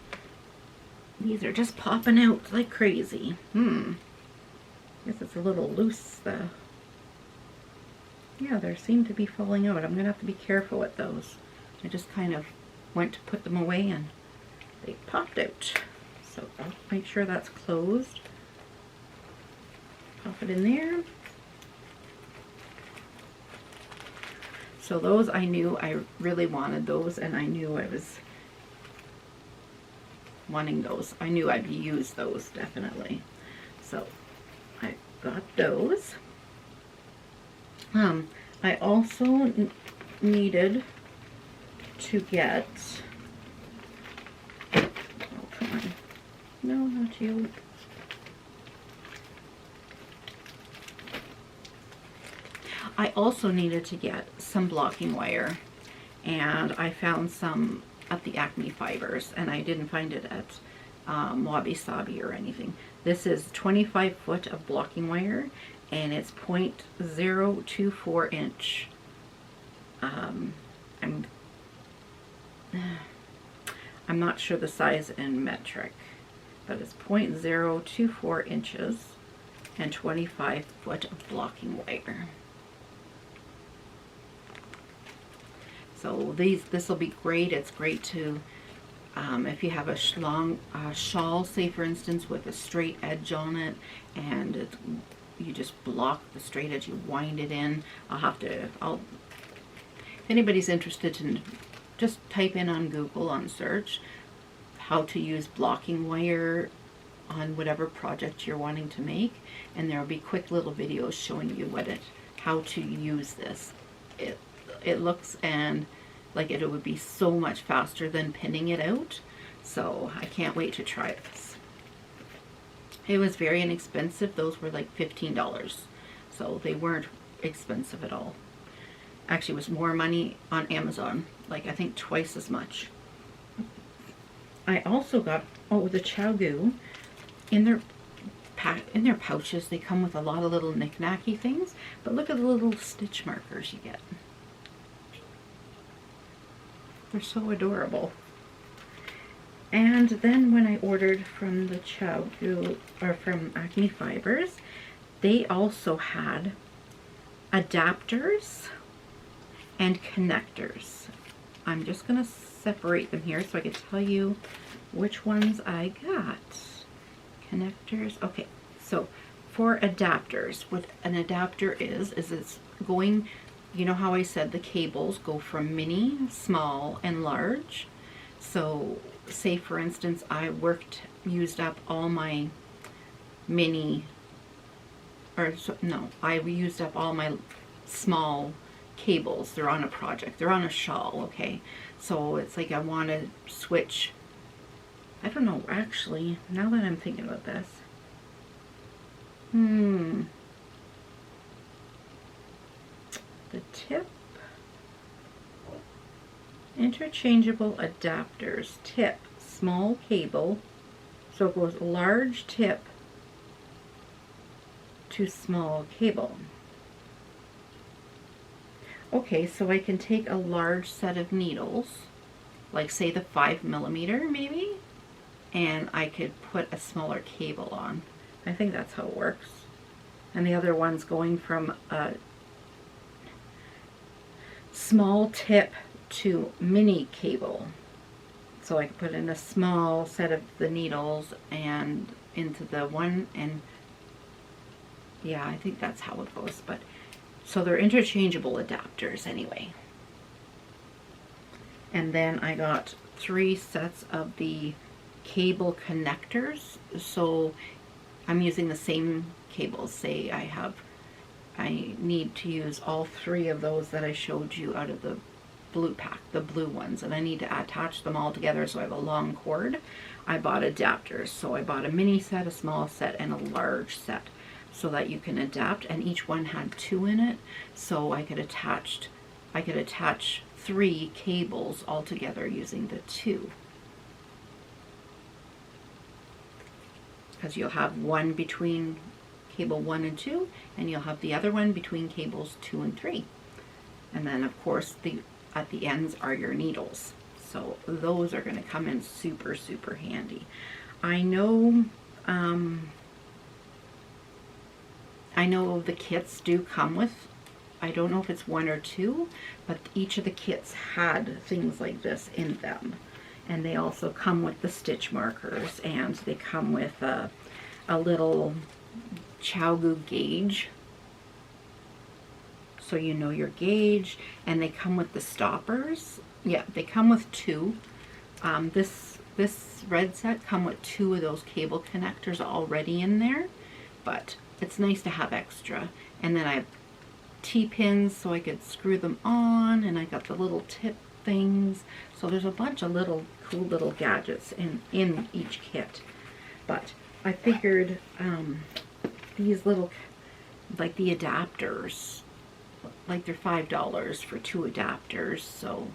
These are just popping out like crazy. Guess it's a little loose. Yeah, they seem to be falling out. I'm gonna have to be careful with those. I just kind of went to put them away and they popped out. So I'll make sure that's closed. Pop it in there. So those, I knew I really wanted those, and I knew I was wanting those. I knew I'd use those definitely. So I got those. I also needed to get, oh come on, no, not you. I also needed to get some blocking wire, and I found some at the Acme Fibers, and I didn't find it at Wabi Sabi or anything. This is 25 foot of blocking wire, and it's 0.024 inch. I'm not sure the size in metric, but it's 0.024 inches and 25 foot of blocking wire. So this will be great. It's great to, if you have a long shawl, say for instance, with a straight edge on it, and you just block the straight edge, you wind it in. If anybody's interested in, just type in on Google, on search, how to use blocking wire on whatever project you're wanting to make, and there will be quick little videos showing you how to use this. It looks and like it would be so much faster than pinning it out, so I can't wait to try this. It was very inexpensive. Those were like $15, so they weren't expensive at all. Actually, it was more money on Amazon, like I think twice as much. I also got, the Chow-Goo. In their pouches, they come with a lot of little knick-knacky things, but look at the little stitch markers you get. They're so adorable. And then when I ordered from the Chow-Goo, or from Acme Fibers, they also had adapters and connectors. I'm just going to separate them here so I can tell you which ones I got. Connectors. Okay, so for adapters, what an adapter is it's going, you know how I said the cables go from mini, small, and large. So say for instance I used up all my mini, I used up all my small cables. They're on a project, they're on a shawl, okay? So it's like I want to switch, I don't know, actually, now that I'm thinking about this, the tip, interchangeable adapters, tip, small cable, so it goes large tip to small cable. Okay, so I can take a large set of needles, like say the 5 millimeter maybe, and I could put a smaller cable on. I think that's how it works. And the other one's going from a small tip to mini cable. So I can put in a small set of the needles and into the one, and yeah, I think that's how it goes. But so they're interchangeable adapters anyway. And then I got 3 sets of the cable connectors. So I'm using the same cables. Say I need to use all 3 of those that I showed you out of the blue pack, the blue ones, and I need to attach them all together so I have a long cord. I bought adapters. So I bought a mini set, a small set, and a large set so that you can adapt, and each one had 2 in it, so I could attach 3 cables all together using the 2. Because you'll have one between cable 1 and 2, and you'll have the other one between cables 2 and 3. And then of course at the ends are your needles. So those are going to come in super, super handy. I know the kits do come with, I don't know if it's 1 or 2, but each of the kits had things like this in them. And they also come with the stitch markers, and they come with a little Chowgu gauge, so you know your gauge, and they come with the stoppers. Yeah, they come with 2. This red set come with 2 of those cable connectors already in there, but it's nice to have extra. And then I have T-pins so I could screw them on, and I got the little tip things. So there's a bunch of little cool little gadgets in each kit. But I figured these little, like the adapters, like they're $5 for 2 adapters, so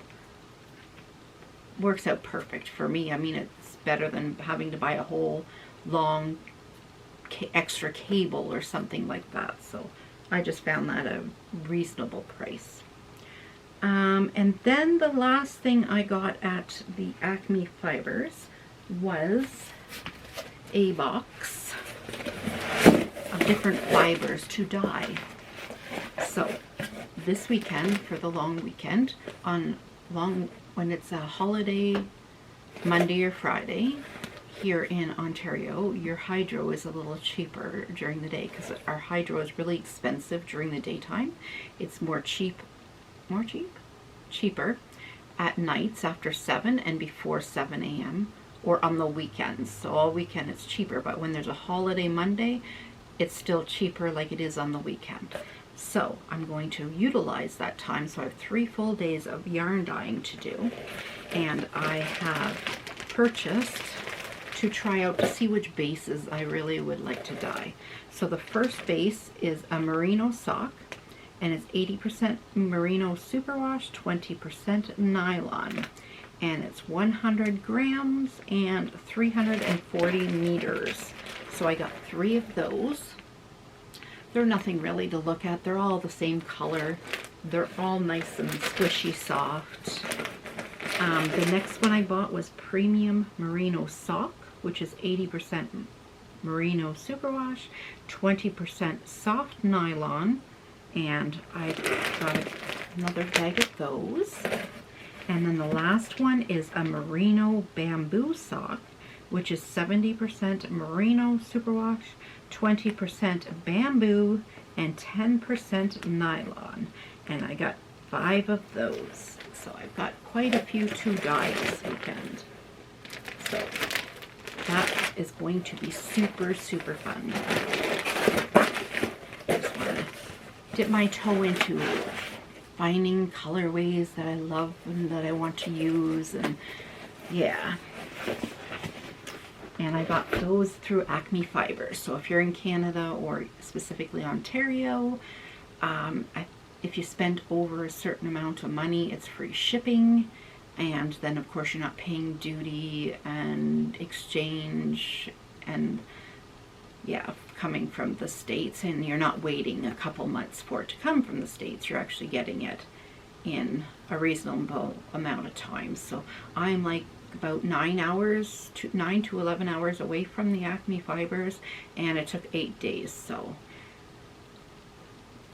works out perfect for me. I mean, it's better than having to buy a whole long extra cable or something like that. So I just found that a reasonable price. And then the last thing I got at the Acme Fibers was a box of different fibers to dye. So this weekend, for the long weekend, when it's a holiday, Monday or Friday, here in Ontario, your hydro is a little cheaper during the day, because our hydro is really expensive during the daytime. It's cheaper at nights after 7 and before 7 a.m. or on the weekends. So all weekend it's cheaper, but when there's a holiday Monday, it's still cheaper like it is on the weekend. So I'm going to utilize that time. So I have 3 full days of yarn dyeing to do, and I have purchased to try out to see which bases I really would like to dye. So the first base is a merino sock, and it's 80% merino superwash, 20% nylon, and it's 100 grams and 340 meters. So I got 3 of those. They're nothing really to look at. They're all the same color. They're all nice and squishy soft. The next one I bought was premium merino sock, which is 80% merino superwash, 20% soft nylon, and I got another bag of those. And then the last one is a merino bamboo sock, which is 70% merino superwash, 20% bamboo, and 10% nylon. And I got 5 of those. So I've got quite a few to dye this weekend. So that is going to be super, super fun. I just want to dip my toe into finding colorways that I love and that I want to use, and yeah. And I got those through Acme Fibers. So if you're in Canada or specifically Ontario, if you spend over a certain amount of money, it's free shipping. And then of course you're not paying duty and exchange and yeah, coming from the States, and you're not waiting a couple months for it to come from the States. You're actually getting it in a reasonable amount of time. So I'm like about 9 to 11 hours away from the Acme Fibers, and it took 8 days. So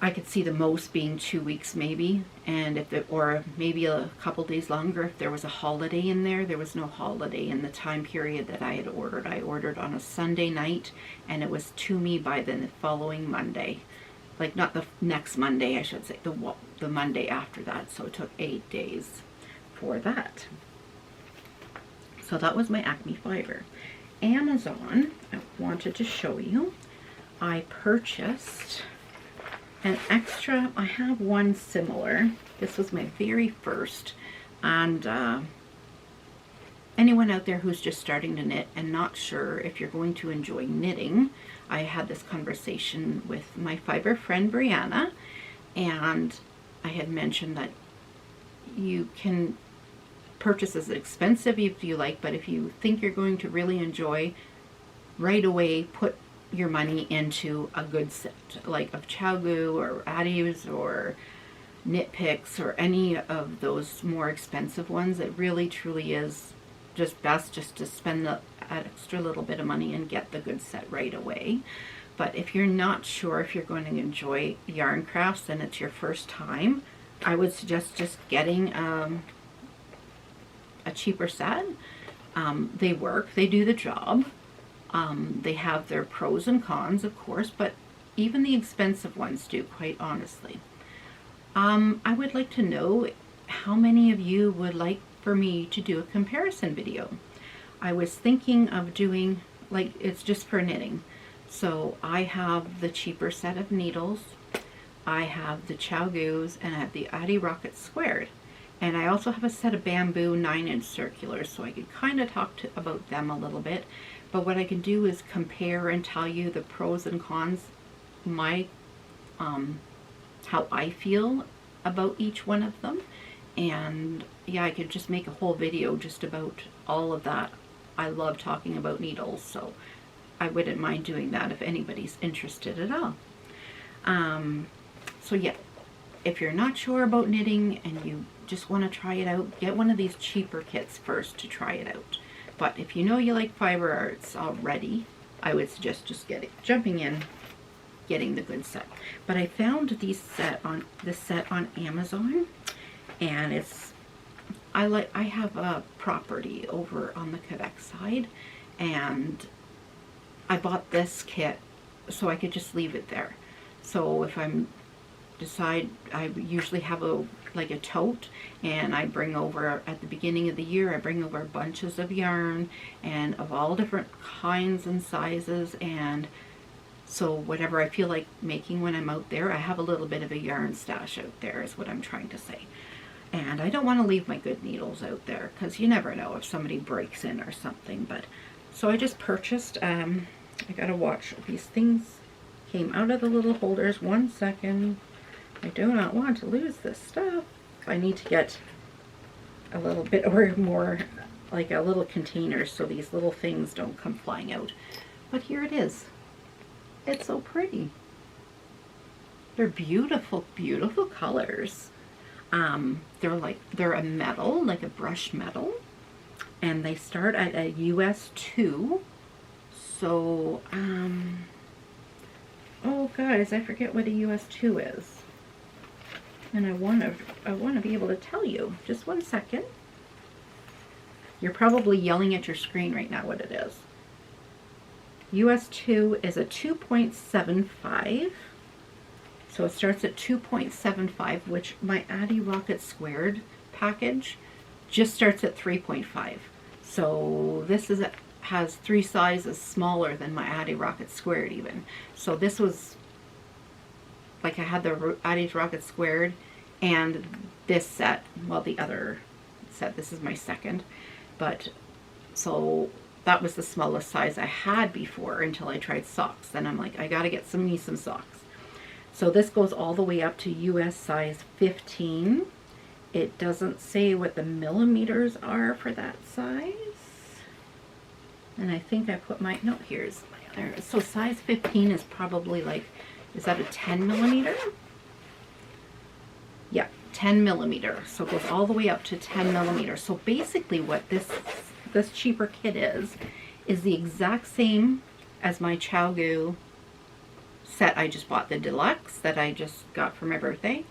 I could see the most being 2 weeks maybe, and or maybe a couple days longer if there was a holiday in there. There was no holiday in the time period that I had ordered. I ordered on a Sunday night, and it was to me by the following Monday. Like not the next Monday, I should say, the Monday after that. So it took 8 days for that. So that was my Acme fiber. Amazon, I wanted to show you. I purchased an extra, I have one similar. This was my very first. And anyone out there who's just starting to knit and not sure if you're going to enjoy knitting, I had this conversation with my fiber friend Brianna, and I had mentioned that you can purchase as expensive if you like, but if you think you're going to really enjoy, right away put your money into a good set, like of Chow or Addie's or Knit Picks or any of those more expensive ones. It really truly is just best just to spend the extra little bit of money and get the good set right away. But if you're not sure if you're going to enjoy yarn crafts and it's your first time, I would suggest just getting a cheaper set. They work, they do the job. They have their pros and cons, of course, but even the expensive ones do, quite honestly. I would like to know how many of you would like for me to do a comparison video. I was thinking of doing, like, it's just for knitting. So I have the cheaper set of needles, I have the Chow Goos, and I have the Addie Rocket Squared. And I also have a set of bamboo 9-inch circulars, so I could kind of talk about them a little bit. But what I can do is compare and tell you the pros and cons, my how I feel about each one of them. And yeah, I could just make a whole video just about all of that. I love talking about needles, so I wouldn't mind doing that if anybody's interested at all. So yeah, if you're not sure about knitting and you just want to try it out, get one of these cheaper kits first to try it out. But if you know you like fiber arts already, I would suggest just jumping in, getting the good set. But I found this set on Amazon, and it's, I have a property over on the Quebec side, and I bought this kit so I could just leave it there. So if I usually have like a tote, and I bring over, at the beginning of the year, I bring over bunches of yarn and of all different kinds and sizes, and so whatever I feel like making when I'm out there, I have a little bit of a yarn stash out there is what I'm trying to say. And I don't want to leave my good needles out there because you never know if somebody breaks in or something. But so I just purchased, I gotta watch, these things came out of the little holders. 1 second. I do not want to lose this stuff. I need to get a little bit or more, like a little container, so these little things don't come flying out. But here it is. It's so pretty. They're beautiful, beautiful colors. They're a metal, like a brushed metal, and they start at a US 2. So, oh guys, I forget what a US 2 is. And I want to be able to tell you. Just 1 second. You're probably yelling at your screen right now what it is. US 2 is a 2.75. So it starts at 2.75, which my Addie Rocket Squared package just starts at 3.5. So this has 3 sizes smaller than my Addie Rocket Squared even. So this was, like, I had the Addie's Rocket Squared and this set, well, the other set, this is my second, but so that was the smallest size I had before until I tried socks. Then I'm like, I gotta get me some socks. So this goes all the way up to US size 15. It doesn't say what the millimeters are for that size. And I think I put my, no, here's my other. So size 15 is probably like, is that a 10 millimeter? Yeah, 10 millimeter. So it goes all the way up to 10 millimeters. So basically what this cheaper kit is the exact same as my Chow Goo set I just bought, the deluxe that I just got for my birthday.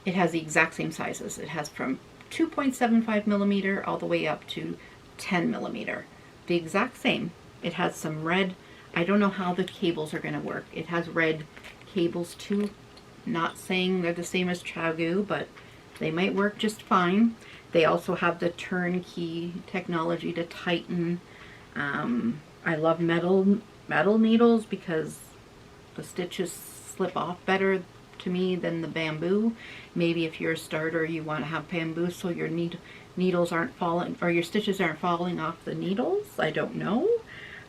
It has the exact same sizes. It has from 2.75 millimeter all the way up to 10 millimeter. The exact same. It has some red, I don't know how the cables are going to work. It has red cables too. Not saying they're the same as Chow Goo, but they might work just fine. They also have the turnkey technology to tighten. I love metal needles because the stitches slip off better to me than the bamboo. Maybe if you're a starter, you want to have bamboo so your needles aren't falling, or your stitches aren't falling off the needles. I don't know,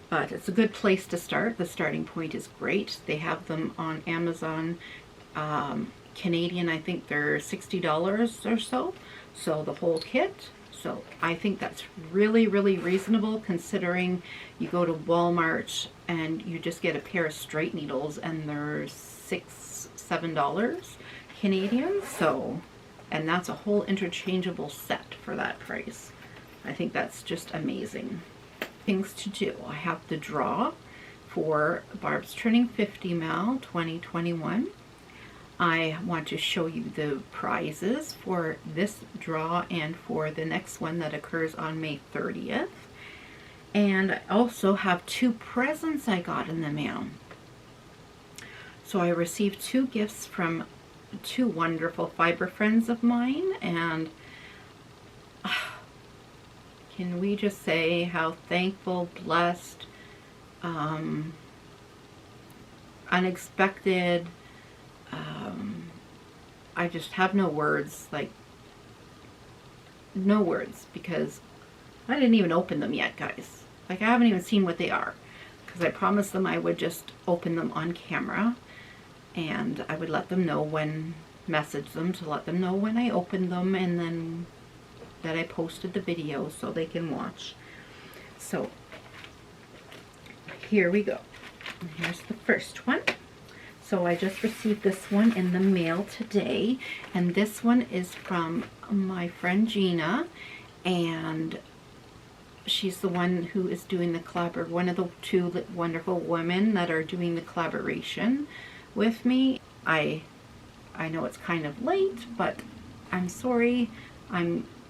but it's a good place to start. The starting point is great. They have them on Amazon. Canadian, I think they're $60 or so. So the whole kit. So I think that's really, really reasonable considering you go to Walmart and you just get a pair of straight needles and they're $6-7 Canadian. So, and that's a whole interchangeable set for that price. I think that's just amazing. Things to do. I have the draw for Barb's Turning 50 Mal 2021. I want to show you the prizes for this draw and for the next one that occurs on May 30th. And I also have 2 presents I got in the mail. So I received 2 gifts from 2 wonderful fiber friends of mine, and can we just say how thankful, blessed, unexpected, I just have no words, like, no words, because I didn't even open them yet, guys. Like, I haven't even seen what they are, because I promised them I would just open them on camera, and I would let them know when, message them to let them know when I opened them, and then that I posted the video so they can watch. So, here we go. And here's the first one. So I just received this one in the mail today, and this one is from my friend Gina, and she's the one who is doing the collaboration, one of the 2 wonderful women that are doing the collaboration with me. I know it's kind of late, but I'm sorry.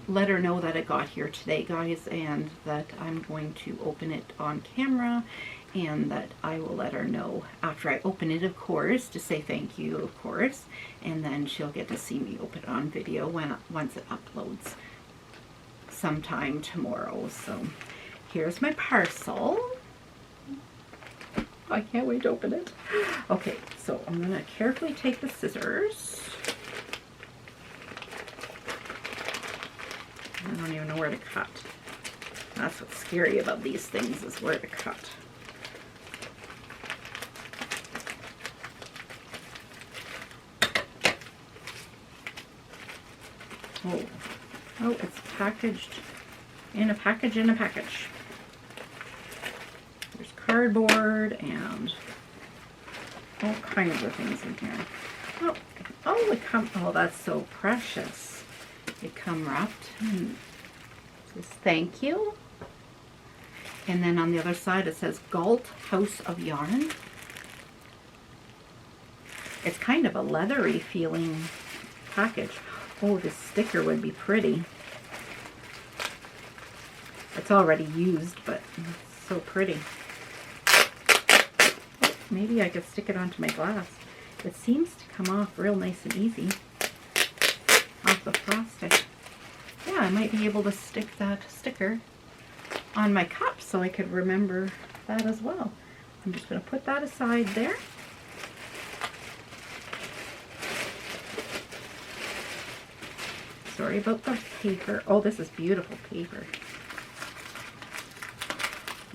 Let her know that it got here today, guys, and that I'm going to open it on camera, and that I will let her know after I open it, of course, to say thank you, of course, and then she'll get to see me open it on video once it uploads sometime tomorrow. So here's my parcel. I can't wait to open it. Okay, so I'm gonna carefully take the scissors. I don't even know where to cut. That's what's scary about these things, is where to cut. Oh, it's packaged in a package in a package. There's cardboard and all kinds of things in here. Oh, that's so precious. They come wrapped and it says thank you. And then on the other side it says Galt House of Yarn. It's kind of a leathery feeling package. Oh, this sticker would be pretty. It's already used, but it's so pretty. Oh, maybe I could stick it onto my glass. It seems to come off real nice and easy off the plastic. Yeah, I might be able to stick that sticker on my cup so I could remember that as well. I'm just going to put that aside there. Sorry about the paper. Oh, this is beautiful paper.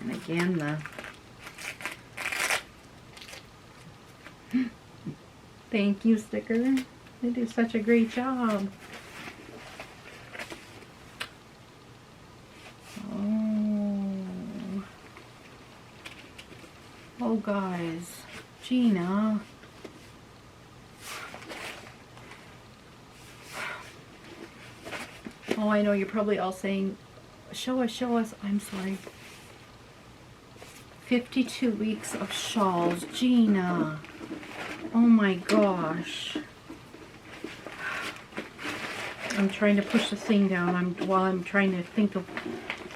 And again, the thank you sticker. They do such a great job. Oh, guys. Gina. Oh, I know you're probably all saying, show us, show us. I'm sorry. 52 weeks of shawls. Gina. Oh my gosh. I'm trying to push the thing down while I'm trying to think of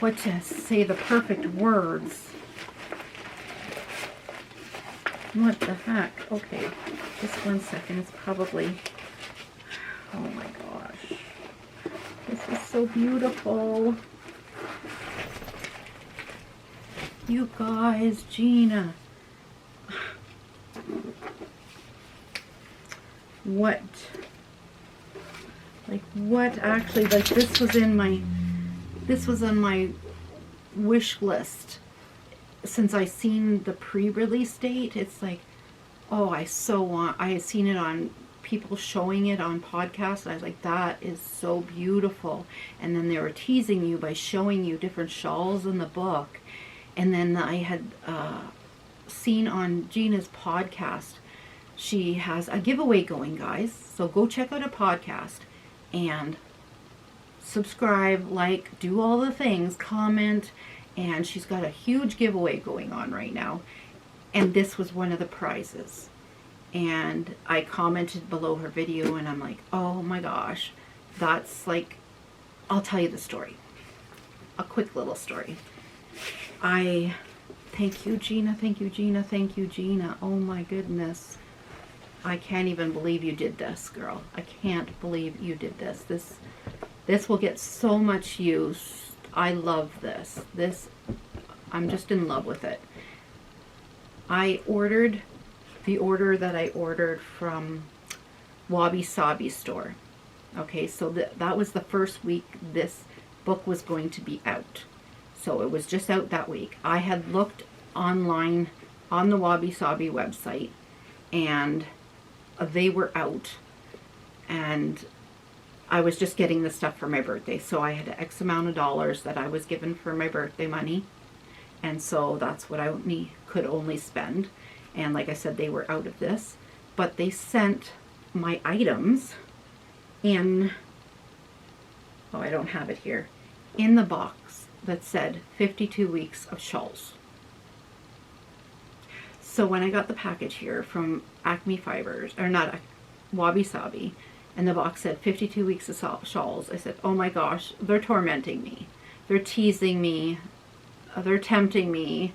what to say the perfect words. What the heck? Okay, just 1 second. It's probably... Oh my gosh. This is so beautiful. You guys, Gina. What actually, like, this was on my wish list since I seen the pre-release date. It's like, oh, I had seen it on people showing it on podcasts, and I was like, that is so beautiful. And then they were teasing you by showing you different shawls in the book. And then I had seen on Gina's podcast, she has a giveaway going, guys. So go check out a podcast and subscribe, like, do all the things, comment, and she's got a huge giveaway going on right now. And this was one of the prizes. And I commented below her video, and I'm like, oh my gosh, that's like, I'll tell you the story. A quick little story. Thank you, Gina, thank you, Gina, thank you, Gina. Oh my goodness. I can't even believe you did this, girl. I can't believe you did this. This will get so much use. I love this. I'm just in love with it. I ordered the order that I ordered from Wabi Sabi store. Okay, so that was the first week this book was going to be out. So it was just out that week. I had looked online on the Wabi Sabi website, and they were out, and I was just getting the stuff for my birthday. So I had X amount of dollars that I was given for my birthday money, and so that's what I could only spend. And like I said, they were out of this, but they sent my items in, oh, I don't have it here, in the box that said 52 weeks of shawls. So when I got the package here from Acme Fibers, or not, Wabi Sabi, and the box said 52 weeks of shawls, I said, oh my gosh, they're tormenting me. They're teasing me. They're tempting me.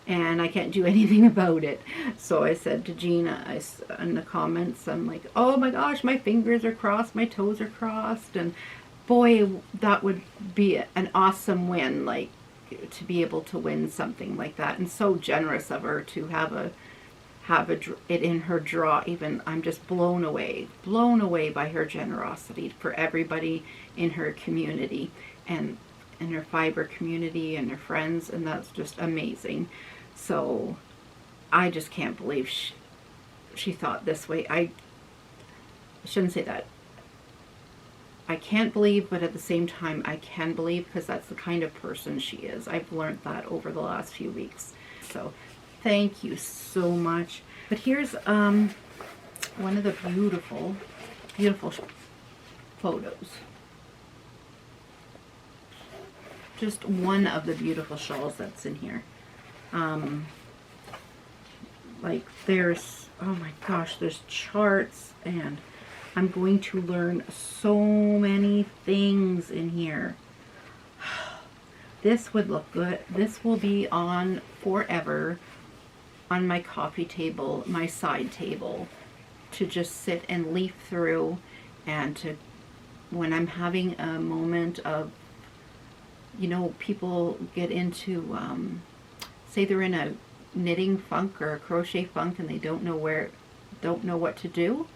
And I can't do anything about it. So I said to Gina in the comments, I'm like, oh my gosh, my fingers are crossed, my toes are crossed. And boy, that would be an awesome win, like, to be able to win something like that. And so generous of her to have it in her draw. Even I'm just blown away by her generosity for everybody in her community and in her fiber community and her friends, and that's just amazing. So I just can't believe she thought this way. I shouldn't say that. I can't believe, but at the same time I can believe, because that's the kind of person she is. I've learned that over the last few weeks. So thank you so much. But here's one of the beautiful, beautiful photos. Just one of the beautiful shawls that's in here. Like, there's, oh my gosh, there's charts, and I'm going to learn so many things in here. This would look good. This will be on forever on my coffee table, my side table, to just sit and leaf through, and to, when I'm having a moment of, you know, people get into, say they're in a knitting funk or a crochet funk and they don't know what to do.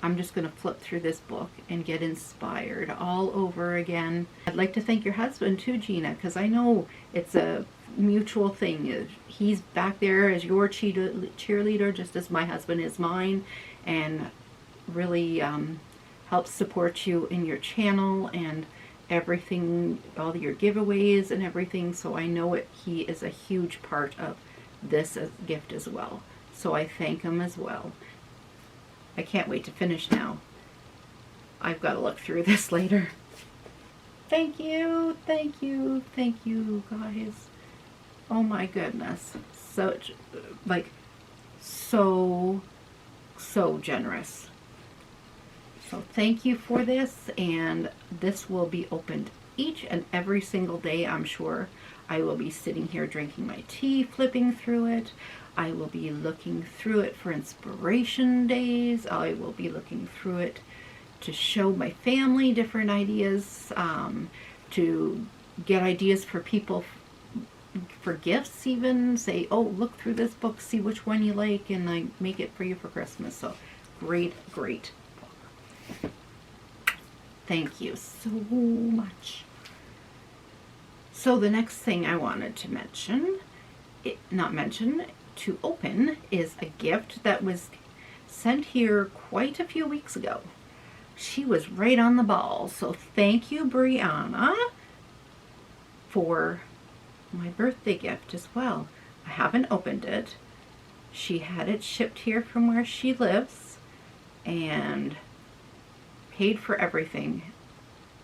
I'm just going to flip through this book and get inspired all over again. I'd like to thank your husband too, Gina, because I know it's a mutual thing. He's back there as your cheerleader, just as my husband is mine, and really helps support you in your channel and everything, all your giveaways and everything. So I know he is a huge part of this gift as well. So I thank him as well. I can't wait to finish now. I've got to look through this later. Thank you, thank you, thank you, guys. Oh my goodness. Such, like, so generous. So thank you for this, and this will be opened each and every single day, I'm sure. I will be sitting here drinking my tea, flipping through it. I will be looking through it for inspiration days. I will be looking through it to show my family different ideas, to get ideas for people for gifts, even say, oh, look through this book, see which one you like, and I make it for you for Christmas. So great book. Thank you so much. So the next thing I wanted to to open is a gift that was sent here quite a few weeks ago. She was right on the ball. So thank you, Brianna, for my birthday gift as well. I haven't opened it. She had it shipped here from where she lives and paid for everything.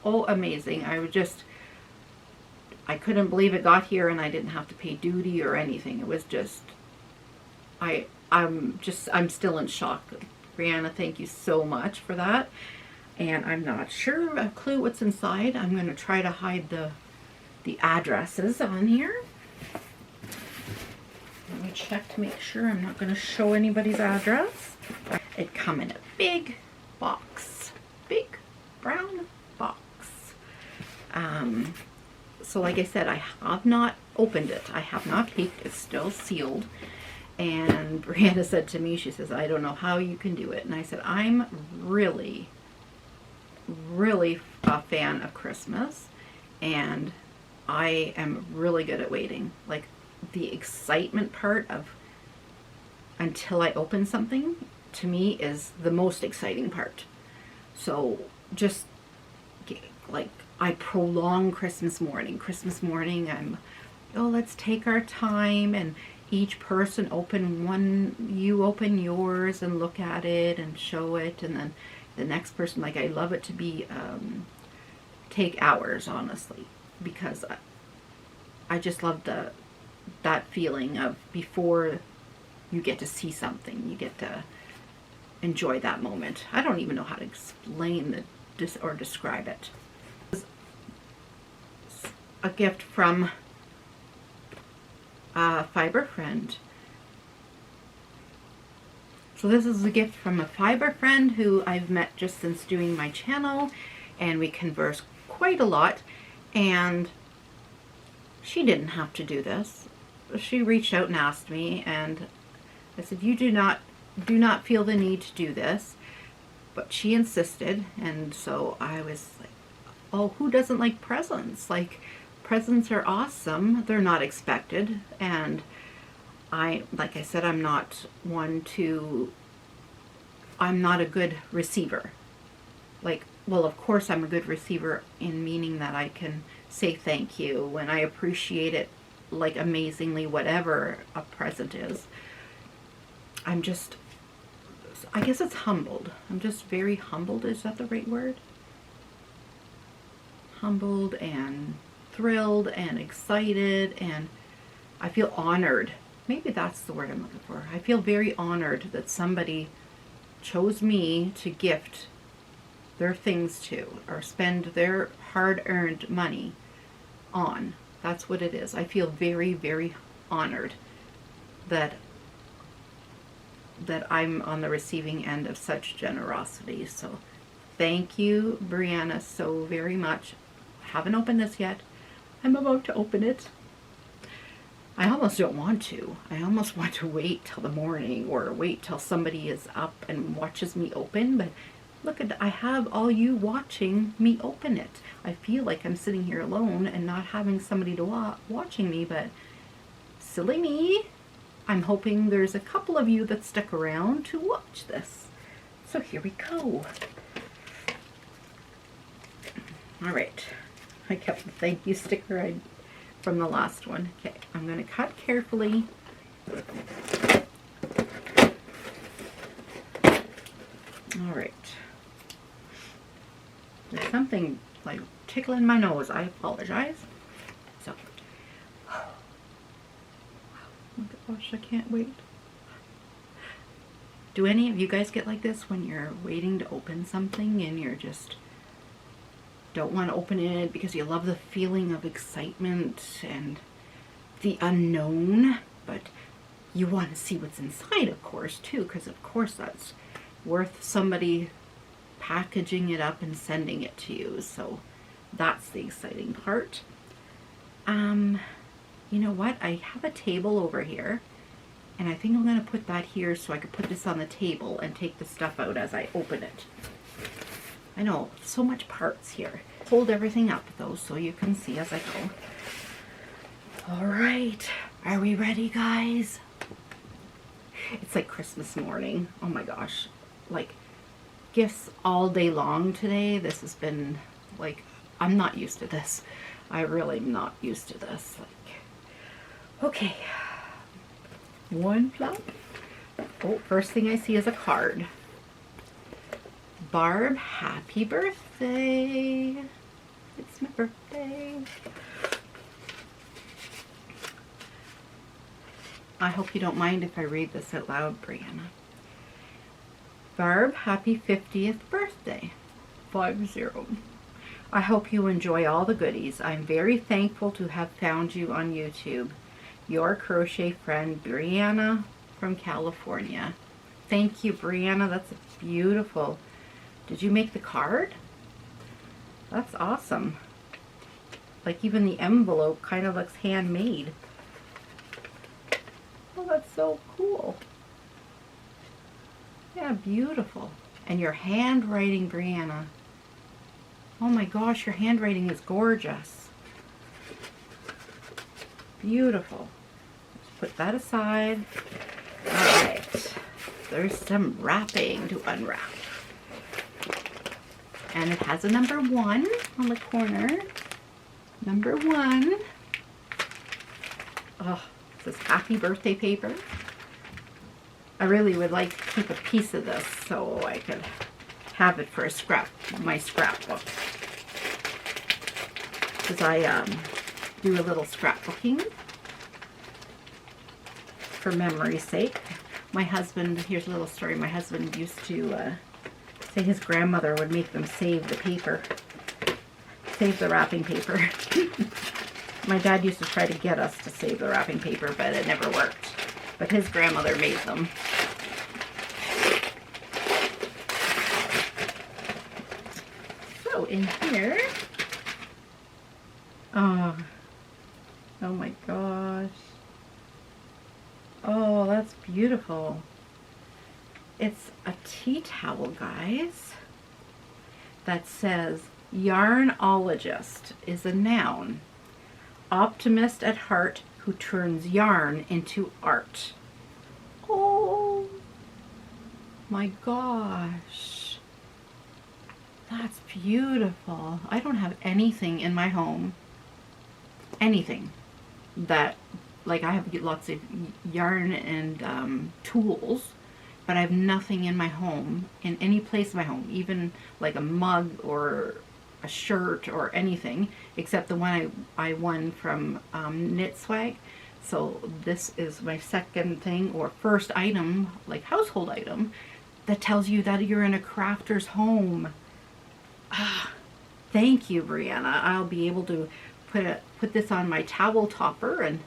Oh, amazing. I couldn't believe it got here and I didn't have to pay duty or anything. It was just, I'm still in shock. Brianna, thank you so much for that. And I'm not sure, a clue what's inside. I'm going to try to hide the addresses on here. Let me check to make sure I'm not going to show anybody's address. It come in a big box, big brown box. So like I said, I have not opened it. I have not peeked. It's still sealed. And Brianna said to me, she says, I don't know how you can do it. And I said, I'm really a fan of Christmas, and I am really good at waiting. Like, the excitement part of until I open something, to me, is the most exciting part. So just like, I prolong Christmas morning. Christmas morning, let's take our time, and each person open one, you open yours and look at it and show it, and then the next person, like, I love it to be, take hours, honestly, because I just love that feeling of before you get to see something, you get to enjoy that moment. I don't even know how to explain or describe it. A gift from a fiber friend. So this is a gift from a fiber friend who I've met just since doing my channel, and we converse quite a lot, and she didn't have to do this. She reached out and asked me, and I said, you do not feel the need to do this, but she insisted, and so I was like, oh, who doesn't like presents? Like, presents are awesome. They're not expected, and like I said, I'm not a good receiver. Like, well, of course I'm a good receiver in meaning that I can say thank you and I appreciate it, like, amazingly, whatever a present is. I guess it's humbled. I'm just very humbled. Is that the right word? Humbled and thrilled and excited, and I feel honored. Maybe that's the word I'm looking for. I feel very honored that somebody chose me to gift their things to, or spend their hard-earned money on. That's what it is. I feel very, very honored that I'm on the receiving end of such generosity. So thank you, Brianna, so very much. Haven't opened this yet. I'm about to open it. I almost don't want to. I almost want to wait till the morning, or wait till somebody is up and watches me open, but look at, I have all you watching me open it. I feel like I'm sitting here alone and not having somebody to watching me, but silly me. I'm hoping there's a couple of you that stuck around to watch this. So here we go. All right. I kept the thank you sticker from the last one. Okay, I'm going to cut carefully. All right. There's something like tickling my nose. I apologize. So, oh my gosh, I can't wait. Do any of you guys get like this when you're waiting to open something and you're just don't want to open it because you love the feeling of excitement and the unknown, but you want to see what's inside, of course, too, because of course that's worth somebody packaging it up and sending it to you. So that's the exciting part. You know what? I have a table over here, and I think I'm going to put that here so I can put this on the table and take the stuff out as I open it. I know, so much parts here. Hold everything up though so you can see as I go. All right, are we ready, guys? It's like Christmas morning. Oh my gosh, like gifts all day long today. This has been like, I'm not used to this. I really am not used to this. Like, okay, one flap. Oh, first thing I see is a card. Barb, happy birthday. It's my birthday. I hope you don't mind if I read this out loud, Brianna. Barb, happy 50th birthday. 50. I hope you enjoy all the goodies. I'm very thankful to have found you on YouTube. Your crochet friend, Brianna from California. Thank you, Brianna. That's beautiful. Did you make the card? That's awesome. Like even the envelope kind of looks handmade. Oh, that's so cool. Yeah, beautiful. And your handwriting, Brianna. Oh my gosh, your handwriting is gorgeous. Beautiful. Let's put that aside. All right. There's some wrapping to unwrap. And it has a number 1 on the corner. Number 1. Oh, it says happy birthday paper. I really would like to keep a piece of this so I could have it for a my scrapbook. Because I do a little scrapbooking for memory's sake. My husband, here's a little story. My husband used to say his grandmother would make them save the paper. Save the wrapping paper. My dad used to try to get us to save the wrapping paper, but it never worked. But his grandmother made them. So in here, oh my gosh. Oh, that's beautiful. It's a tea towel, guys, that says yarnologist is a noun. Optimist at heart who turns yarn into art. Oh my gosh. That's beautiful. I don't have anything in my home. Anything that, like, I have lots of yarn and tools, but I have nothing in my home, in any place in my home, even like a mug or a shirt or anything, except the one I won from Knit Swag. So this is my second thing, or first item, like household item, that tells you that you're in a crafter's home. Ah, thank you, Brianna. I'll be able to put this on my towel topper, and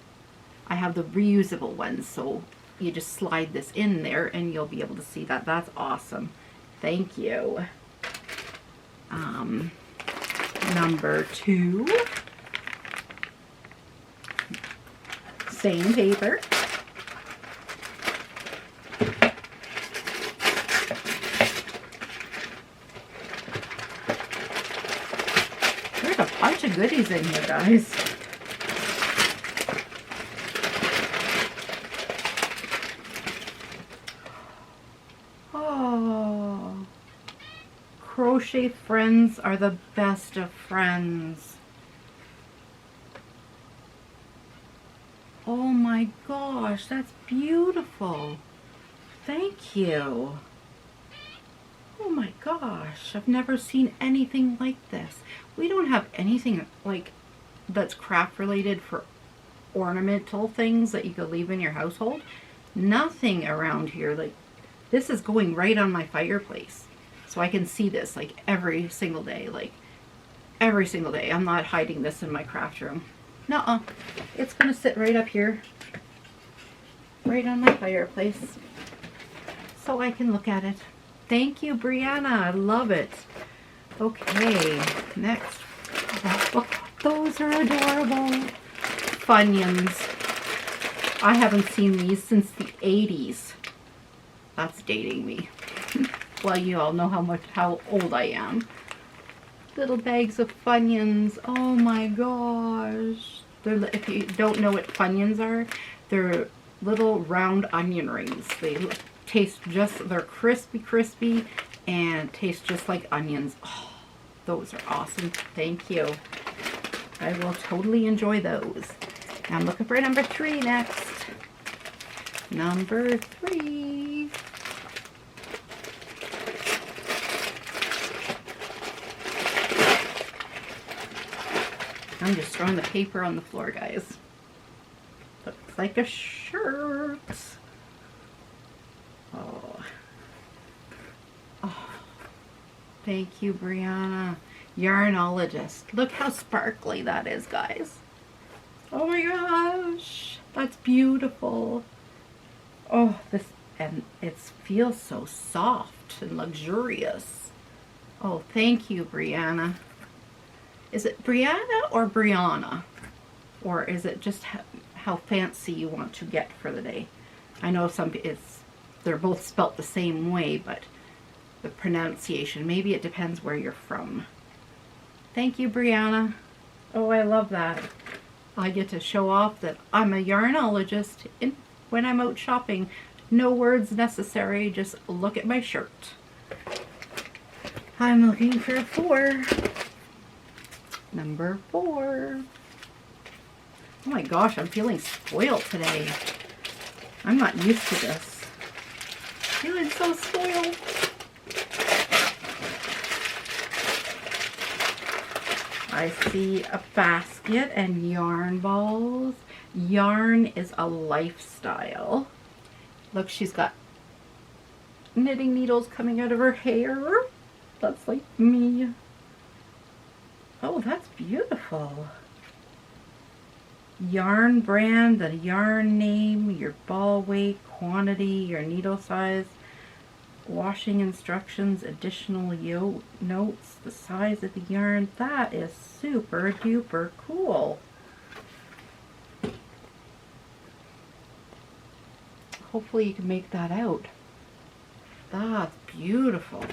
I have the reusable ones, so you just slide this in there and you'll be able to see that. That's awesome. Thank you. Number 2. Same paper. There's a bunch of goodies in here, guys. Oh, crochet friends are the best of friends. Oh my gosh, that's beautiful. Thank you. Oh my gosh, I've never seen anything like this. We don't have anything like that's craft related for ornamental things that you could leave in your household. Nothing around here. Like, this is going right on my fireplace. So I can see this like every single day. Like, every single day. I'm not hiding this in my craft room. Nuh-uh. It's going to sit right up here. Right on my fireplace. So I can look at it. Thank you, Brianna. I love it. Okay, next. Oh, those are adorable. Funyuns. I haven't seen these since the 80s. That's dating me. Well, you all know how old I am. Little bags of Funyuns. Oh my gosh. If you don't know what Funyuns are, they're little round onion rings. They taste they're crispy, and taste just like onions. Oh, those are awesome. Thank you. I will totally enjoy those. Now I'm looking for number 3 next. Number 3. I'm just throwing the paper on the floor, guys. Looks like a shirt. Oh. Oh. Thank you, Brianna. Yarnologist. Look how sparkly that is, guys. Oh my gosh. That's beautiful. Oh, and it feels so soft and luxurious. Oh, thank you, Brianna. Is it Brianna or Brianna? Or is it just how fancy you want to get for the day? I know they're both spelt the same way, but the pronunciation, maybe it depends where you're from. Thank you, Brianna. Oh, I love that. I get to show off that I'm a yarnologist when I'm out shopping. No words necessary, just look at my shirt. I'm looking for a 4. Number 4. Oh my gosh, I'm feeling spoiled today. I'm not used to this. Feeling so spoiled. I see a basket and yarn balls. Yarn is a lifestyle. Look, she's got knitting needles coming out of her hair. That's like me. Oh, that's beautiful. Yarn brand, the yarn name, your ball weight, quantity, your needle size, washing instructions, additional notes, the size of the yarn. That is super duper cool. Hopefully you can make that out. That's beautiful.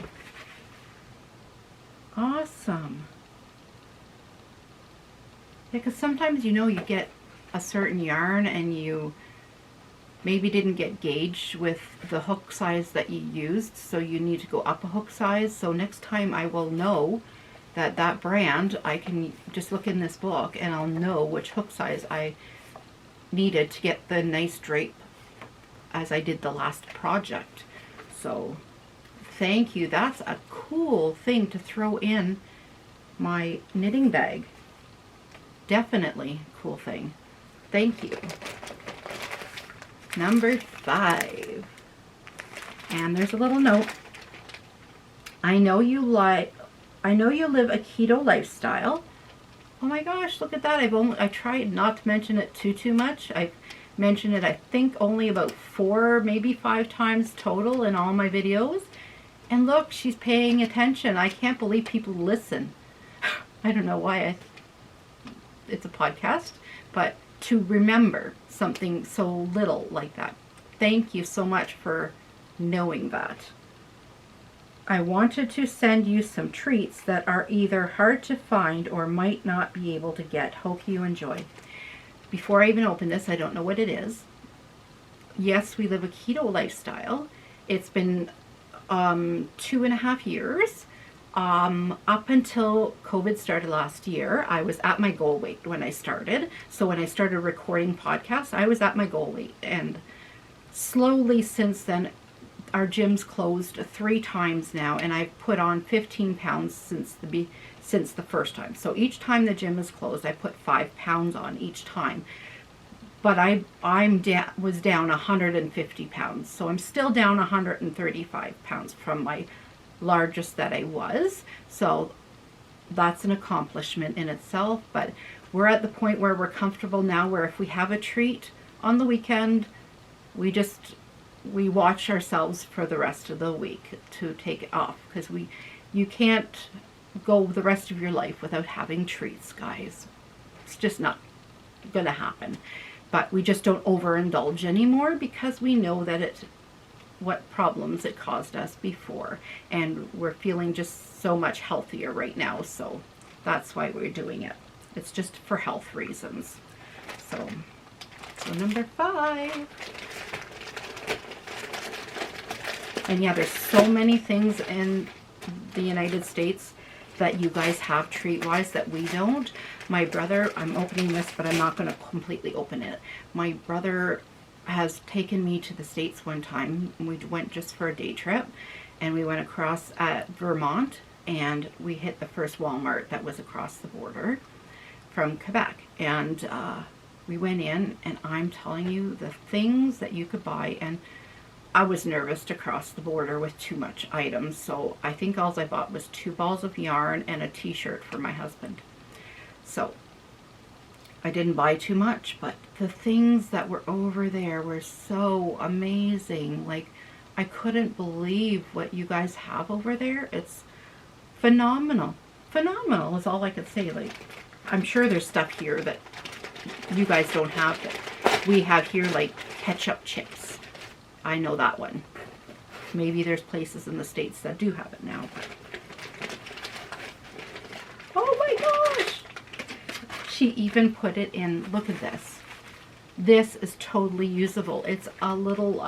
Awesome. Because sometimes you get a certain yarn and you maybe didn't get gauged with the hook size that you used, so you need to go up a hook size. So next time I will know that brand, I can just look in this book and I'll know which hook size I needed to get the nice drape as I did the last project. So thank you. That's a cool thing to throw in my knitting bag. Definitely cool thing. Thank you. Number 5. And there's a little note. I know you live a keto lifestyle. Oh my gosh, look at that. I tried not to mention it too much. I've mentioned it, I think, only about 4, maybe 5 times total in all my videos. And look, she's paying attention. I can't believe people listen. I don't know why it's a podcast, but to remember something so little like that. Thank you so much for knowing that. I wanted to send you some treats that are either hard to find or might not be able to get. Hope you enjoy. Before I even open this, I don't know what it is. Yes, we live a keto lifestyle. It's been 2.5 years. Up until COVID started last year, I was at my goal weight when I started. So when I started recording podcasts, I was at my goal weight. And slowly since then, our gym's closed 3 times now, and I've put on 15 pounds since the first time. So each time the gym is closed, I put 5 pounds on each time. But I was down 150 pounds. So I'm still down 135 pounds from my largest that I was. So that's an accomplishment in itself. But we're at the point where we're comfortable now, where if we have a treat on the weekend, we just we watch ourselves for the rest of the week to take it off, because you can't go the rest of your life without having treats, guys. It's just not gonna happen. But we just don't overindulge anymore, because we know that what problems it caused us before, and we're feeling just so much healthier right now, so that's why we're doing it. It's just for health reasons. So number 5. And yeah, there's so many things in the United States that you guys have treat-wise that we don't. My brother, I'm opening this, but I'm not going to completely open it. My brother has taken me to the States one time. We went just for a day trip, and we went across at Vermont, and we hit the first Walmart that was across the border from Quebec. And we went in, and I'm telling you, the things that you could buy, and I was nervous to cross the border with too much items, so I think all I bought was 2 balls of yarn and a t-shirt for my husband. So I didn't buy too much, but the things that were over there were so amazing. Like, I couldn't believe what you guys have over there. It's phenomenal. Phenomenal is all I could say. Like, I'm sure there's stuff here that you guys don't have that we have here, like ketchup chips. I know that one. Maybe there's places in the States that do have it now. But oh my gosh! She even put it in, look at this. This is totally usable. It's a little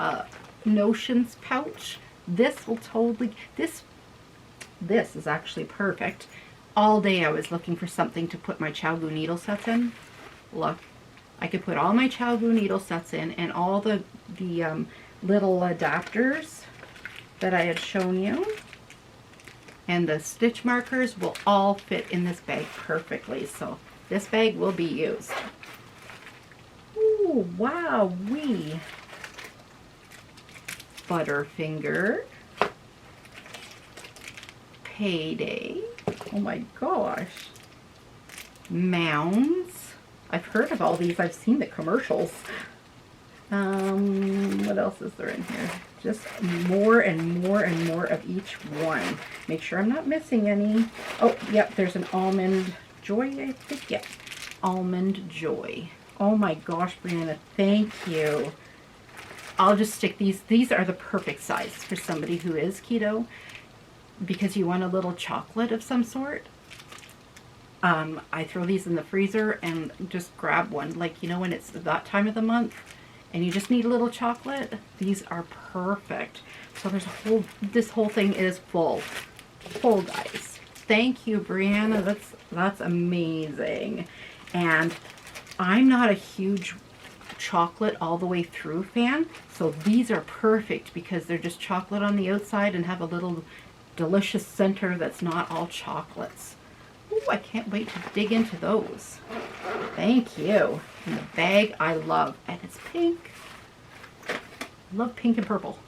notions pouch. This will totally, this is actually perfect. All day I was looking for something to put my chow glue needle sets in. Look, I could put all my chow glue needle sets in, and all the little adapters that I had shown you and the stitch markers will all fit in this bag perfectly. So this bag will be used. Ooh, wow, wee. Butterfinger. Payday. Oh my gosh. Mounds. I've heard of all these. I've seen the commercials. What else is there in here? Just more and more and more of each one. Make sure I'm not missing any. Oh, yep, there's an Almond Joy, I think. Yep, Almond Joy. Oh my gosh, Brianna, thank you. I'll just stick these. These are the perfect size for somebody who is keto, because you want a little chocolate of some sort. I throw these in the freezer and just grab one. Like, you know, when it's that time of the month and you just need a little chocolate, these are perfect. So there's this whole thing is full, guys. Thank you, Brianna. That's amazing. And I'm not a huge chocolate all the way through fan, so these are perfect because they're just chocolate on the outside and have a little delicious center that's not all chocolates. Ooh, I can't wait to dig into those. Thank you. And the bag I love, and it's pink. I love pink and purple.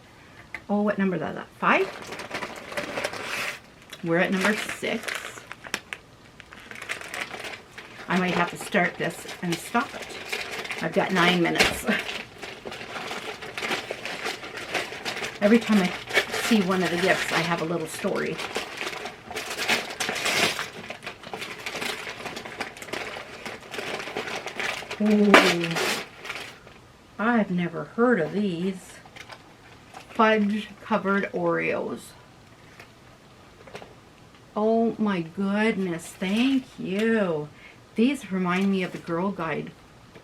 Oh, what number is that? 5? We're at number 6. I might have to start this and stop it. I've got 9 minutes. Every time I see one of the gifts, I have a little story. Ooh, I've never heard of these. Fudge covered Oreos. Oh my goodness, thank you. These remind me of the Girl Guide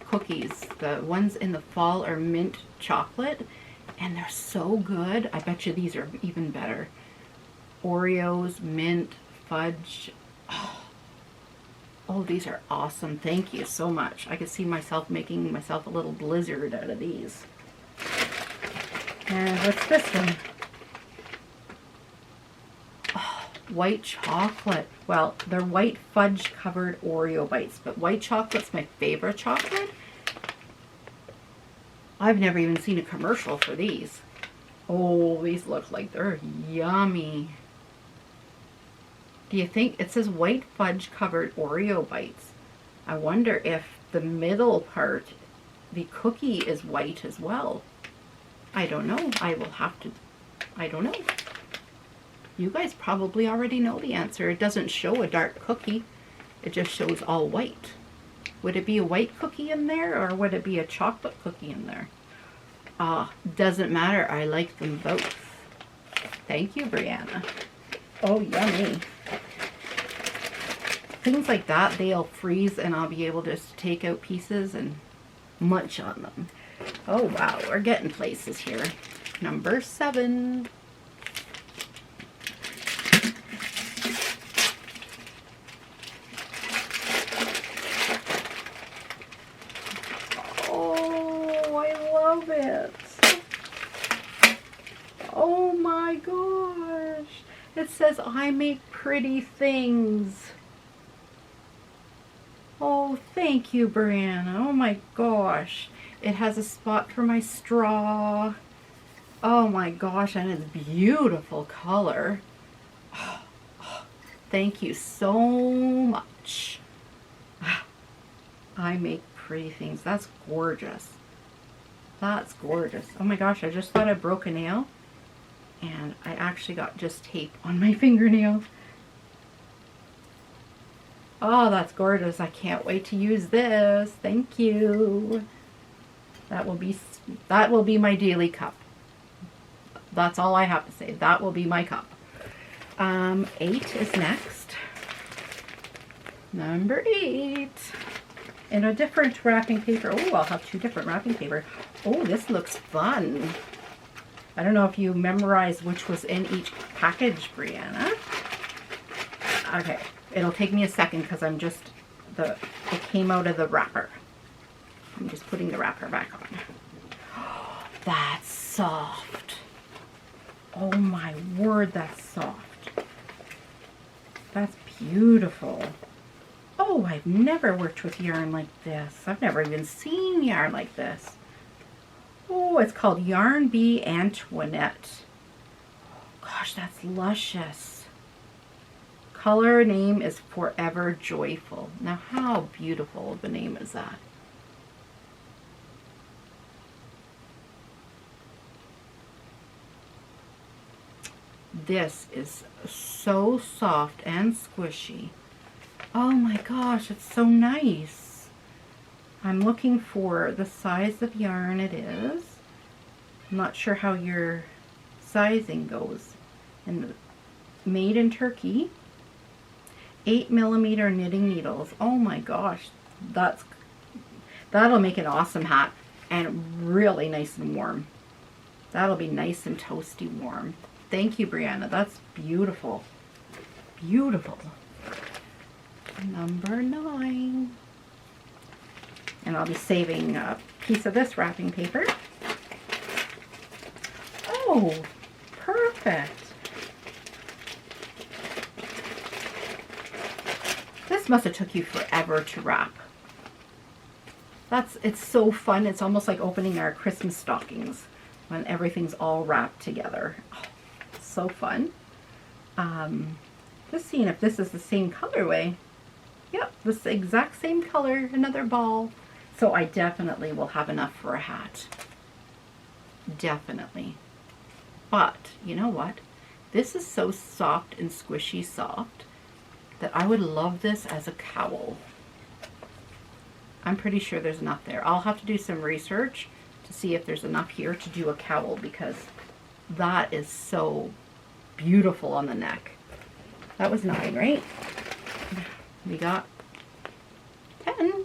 cookies. The ones in the fall are mint chocolate, and they're so good. I bet you these are even better. Oreos, mint, fudge. Oh, these are awesome. Thank you so much. I could see myself making myself a little blizzard out of these. And what's this one? Oh, white chocolate. Well, they're white fudge covered Oreo bites, but white chocolate's my favorite chocolate. I've never even seen a commercial for these. Oh, these look like they're yummy. Do you think it says white fudge covered Oreo bites? I wonder if the middle part, the cookie, is white as well. I don't know. I will have to, I don't know. You guys probably already know the answer. It doesn't show a dark cookie. It just shows all white. Would it be a white cookie in there, or would it be a chocolate cookie in there? Doesn't matter. I like them both. Thank you, Brianna. Oh, yummy. Things like that, they'll freeze and I'll be able to just take out pieces and munch on them. Oh, wow. We're getting places here. Number 7. It. Oh my gosh. It says I make pretty things. Oh, thank you, Brianna. Oh my gosh. It has a spot for my straw. Oh my gosh, and it's beautiful color. Thank you so much. I make pretty things. That's gorgeous. That's gorgeous. Oh my gosh, I just thought I broke a nail and I actually got just tape on my fingernail. Oh, that's gorgeous. I can't wait to use this. Thank you. That will be my daily cup. That's all I have to say. That will be my cup. 8 is next. Number 8. In a different wrapping paper. Oh, I'll have 2 different wrapping paper. Oh, this looks fun. I don't know if you memorized which was in each package, Brianna. Okay, it'll take me a second because I'm just, it came out of the wrapper. I'm just putting the wrapper back on. Oh, that's soft. Oh my word, that's soft. That's beautiful. Oh, I've never worked with yarn like this. I've never even seen yarn like this. Oh, it's called Yarn Bee Antoinette. Gosh, that's luscious. Color name is Forever Joyful. Now, how beautiful of a name is that? This is so soft and squishy. Oh my gosh, it's so nice. I'm looking for the size of yarn it is. I'm not sure how your sizing goes. And made in Turkey. 8mm knitting needles. Oh my gosh, that'll make an awesome hat and really nice and warm. That'll be nice and toasty warm. Thank you, Brianna. That's beautiful. Beautiful. Number 9. And I'll be saving a piece of this wrapping paper. Oh, perfect. This must have took you forever to wrap. It's so fun. It's almost like opening our Christmas stockings when everything's all wrapped together. Oh, so fun. Just seeing if this is the same colorway. Yep, this exact same color, another ball. So I definitely will have enough for a hat. Definitely. But, you know what? This is so soft and squishy soft that I would love this as a cowl. I'm pretty sure there's enough there. I'll have to do some research to see if there's enough here to do a cowl, because that is so beautiful on the neck. That was 9, right? We got 10.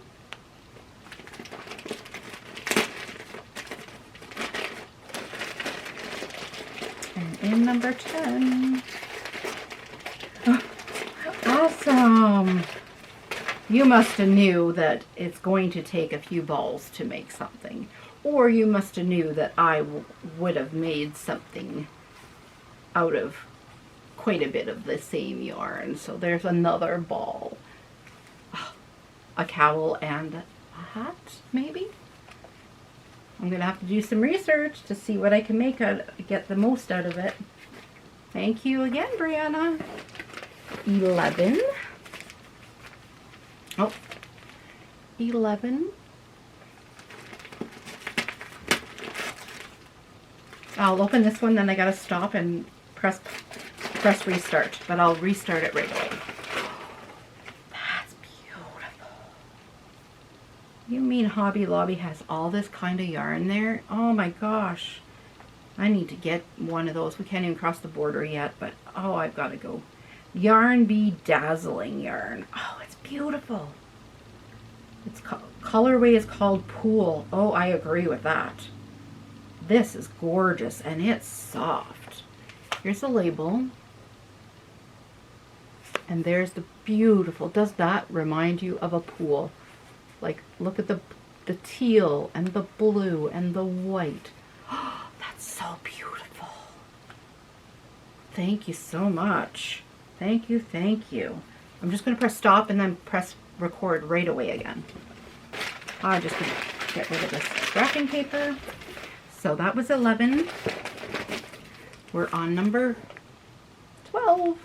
And in number 10. Oh, awesome! You must have knew that it's going to take a few balls to make something. Or you must have knew that I would have made something out of quite a bit of the same yarn. So there's another ball. A cowl and a hat, maybe? I'm going to have to do some research to see what I can make get the most out of it. Thank you again, Brianna. 11. Oh, 11. I'll open this one, then I gotta stop and press restart, but I'll restart it right away. That's beautiful. You mean Hobby Lobby has all this kind of yarn there? Oh my gosh. I need to get one of those. We can't even cross the border yet, but oh, I've got to go. Yarn Bee Dazzling yarn. Oh, it's beautiful. Its colorway is called Pool. Oh, I agree with that. This is gorgeous and it's soft. Here's the label. And there's the beautiful, does that remind you of a pool? Like, look at the teal and the blue and the white. Oh, that's so beautiful. Thank you so much. Thank you, thank you. I'm just going to press stop and then press record right away again. I'm just going to get rid of this wrapping paper. So that was 11. We're on number 12.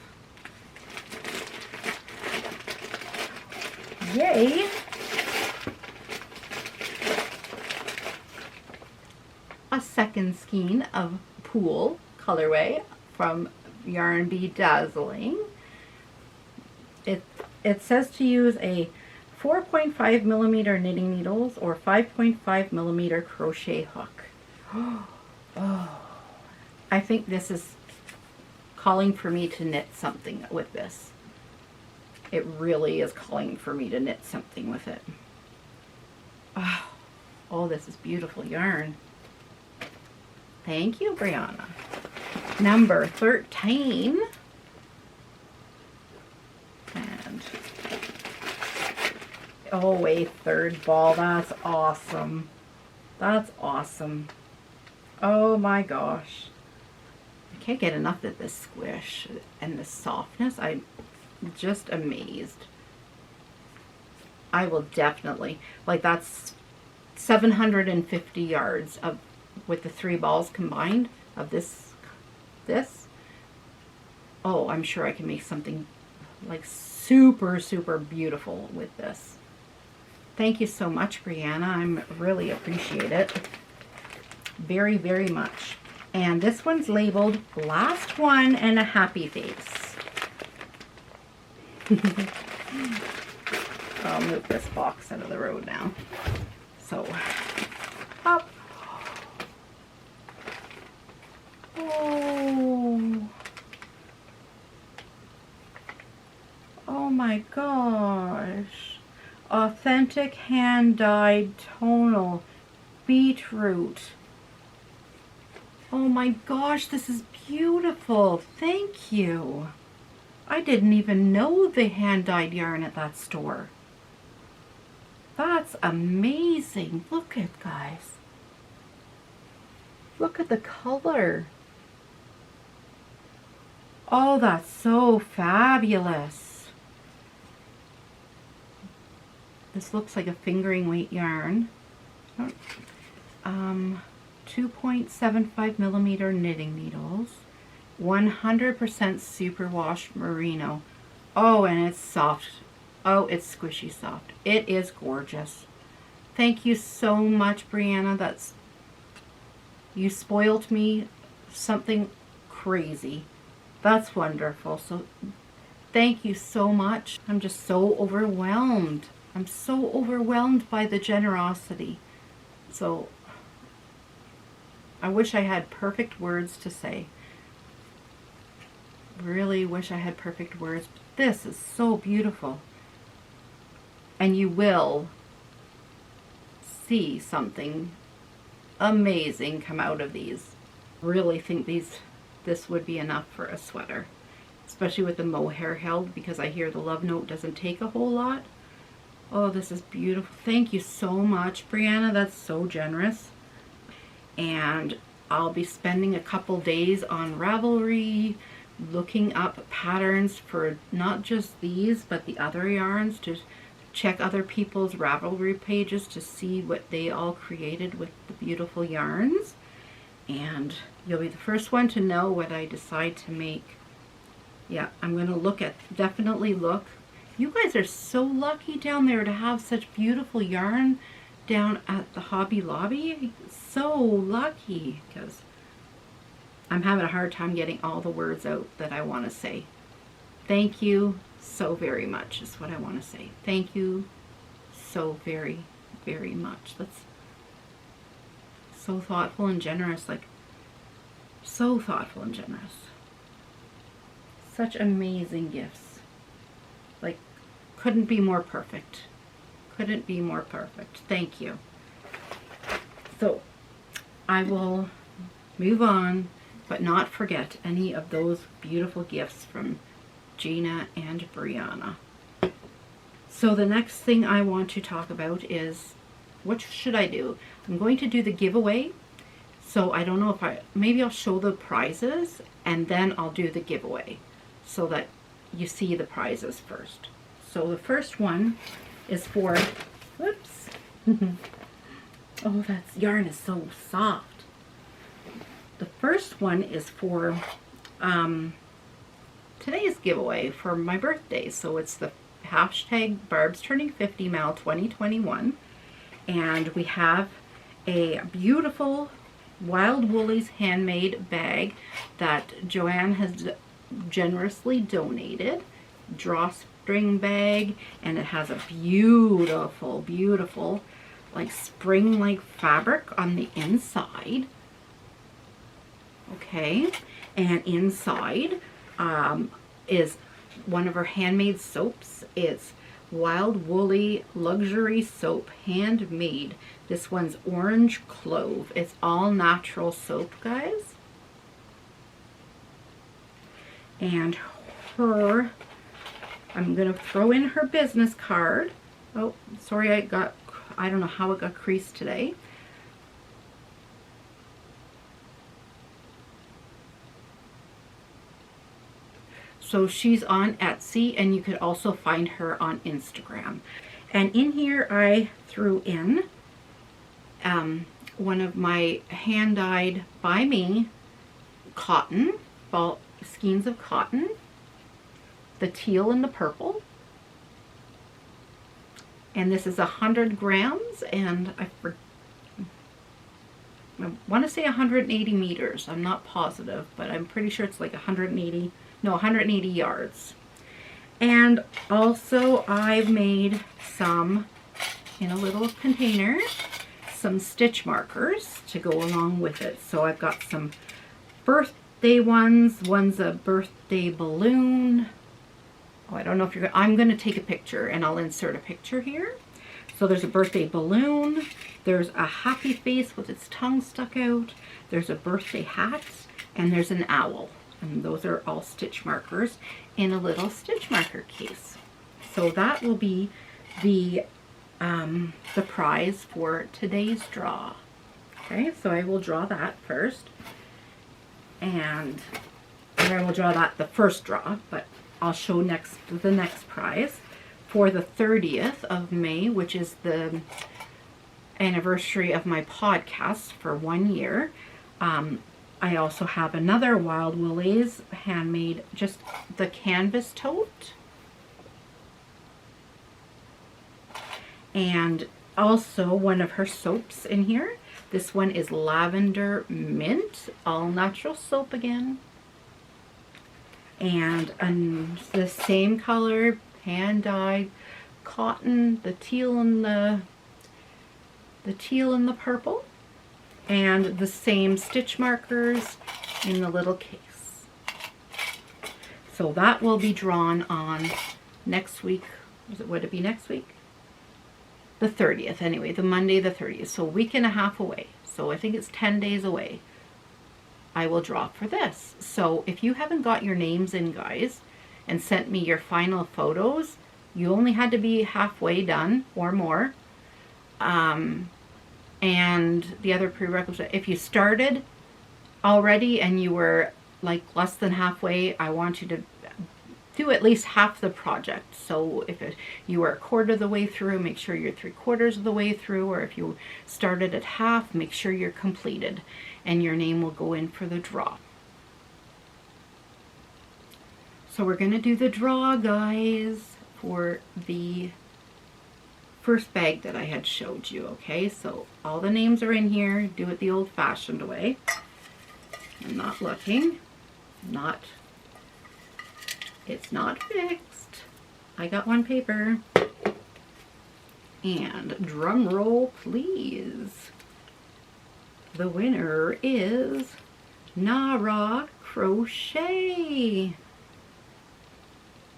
Yay! A second skein of Pool colorway from Yarn Bee Dazzling. It says to use a 4.5 millimeter knitting needles or 5.5 millimeter crochet hook. Oh, I think this is calling for me to knit something with this. It really is calling for me to knit something with it. Oh, this is beautiful yarn. Thank you, Brianna. Number 13. And, oh, a third ball. That's awesome. That's awesome. Oh my gosh. I can't get enough of this squish and the softness. I'm just amazed. I will definitely, like, that's 750 yards of, with the 3 balls combined of this. Oh, I'm sure I can make something like super, super beautiful with this. Thank you so much, Brianna. I really appreciate it. Very, very much. And this one's labeled last one and a happy face. I'll move this box out of the road now. So, up. Oh. Oh my gosh. Authentic hand-dyed tonal beetroot. Oh my gosh, this is beautiful. Thank you. I didn't even know they hand-dyed yarn at that store. That's amazing. Look at, guys. Look at the color. Oh, that's so fabulous. This looks like a fingering weight yarn. 2.75 millimeter knitting needles. 100% superwash merino. Oh, and it's soft. Oh, it's squishy soft. It is gorgeous. Thank you so much, Brianna. You spoiled me something crazy. That's wonderful. So thank you so much. I'm just so overwhelmed. I'm so overwhelmed by the generosity. So I wish I had perfect words to say. Really wish I had perfect words. But this is so beautiful. And you will see something amazing come out of these. Really think this would be enough for a sweater, especially with the mohair held, because I hear the love note doesn't take a whole lot. Oh, this is beautiful. Thank you so much, Brianna. That's so generous. And I'll be spending a couple days on Ravelry looking up patterns for not just these but the other yarns, to check other people's Ravelry pages to see what they all created with the beautiful yarns. And you'll be the first one to know what I decide to make. Yeah, I'm going to definitely look. You guys are so lucky down there to have such beautiful yarn down at the Hobby Lobby. So lucky, because I'm having a hard time getting all the words out that I want to say. Thank you so very much is what I want to say. Thank you so very, very much. That's so thoughtful and generous. Like, so thoughtful and generous. Such amazing gifts. Like, couldn't be more perfect. Couldn't be more perfect. Thank you. So, I will move on, but not forget any of those beautiful gifts from Gina and Brianna. So the next thing I want to talk about is, what should I do? I'm going to do the giveaway. So I don't know if maybe I'll show the prizes and then I'll do the giveaway so that you see the prizes first. So the first one is for, whoops. Oh, that yarn is so soft. The first one is for today's giveaway for my birthday. So it's the hashtag Barb's Turning 50 Mal 2021. And we have a beautiful Wild Woolies handmade bag that Joanne has generously donated. Drawstring bag, and it has a beautiful, beautiful like spring-like fabric on the inside. Okay, and inside is one of her handmade soaps. It's Wild Woolly Luxury Soap, handmade. This one's Orange Clove. It's all natural soap, guys. And her, I'm going to throw in her business card. Oh, sorry, I don't know how it got creased today. So she's on Etsy, and you could also find her on Instagram. And in here I threw in one of my hand-dyed by me cotton, skeins of cotton, the teal and the purple. And this is 100 grams, and I want to say 180 meters. I'm not positive, but I'm pretty sure it's like 180 yards. And also I've made some, in a little container, some stitch markers to go along with it. So I've got some birthday ones. One's a birthday balloon. Oh, I don't know if you're, I'm going to take a picture and I'll insert a picture here. So there's a birthday balloon. There's a happy face with its tongue stuck out. There's a birthday hat, and there's an owl. And those are all stitch markers in a little stitch marker case. So that will be the prize for today's draw. Okay, so I will draw that first. And I will draw that the first draw, but I'll show the next prize for the 30th of May, which is the anniversary of my podcast for 1 year. I also have another Wild Woolies handmade, just the canvas tote. And also one of her soaps in here. This one is Lavender Mint, all natural soap again. And the same color, hand-dyed cotton, the teal and the purple. And the same stitch markers in the little case. So that will be drawn on next week. Would it be next week? The 30th, anyway, the Monday the 30th. So a week and a half away. So I think it's 10 days away. I will draw for this. So if you haven't got your names in, guys, and sent me your final photos, you only had to be halfway done or more. And the other prerequisite, if you started already and you were like less than halfway, I want you to do at least half the project. So if you were a quarter of the way through, make sure you're 3/4 of the way through, or if you started at half, make sure you're completed, and your name will go in for the draw. So we're going to do the draw, guys, for the first bag that I had showed you. Okay, so all the names are in here. Do it the old-fashioned way. I'm not looking. It's not fixed. I got one paper. And drum roll, please. The winner is Nara Crochet.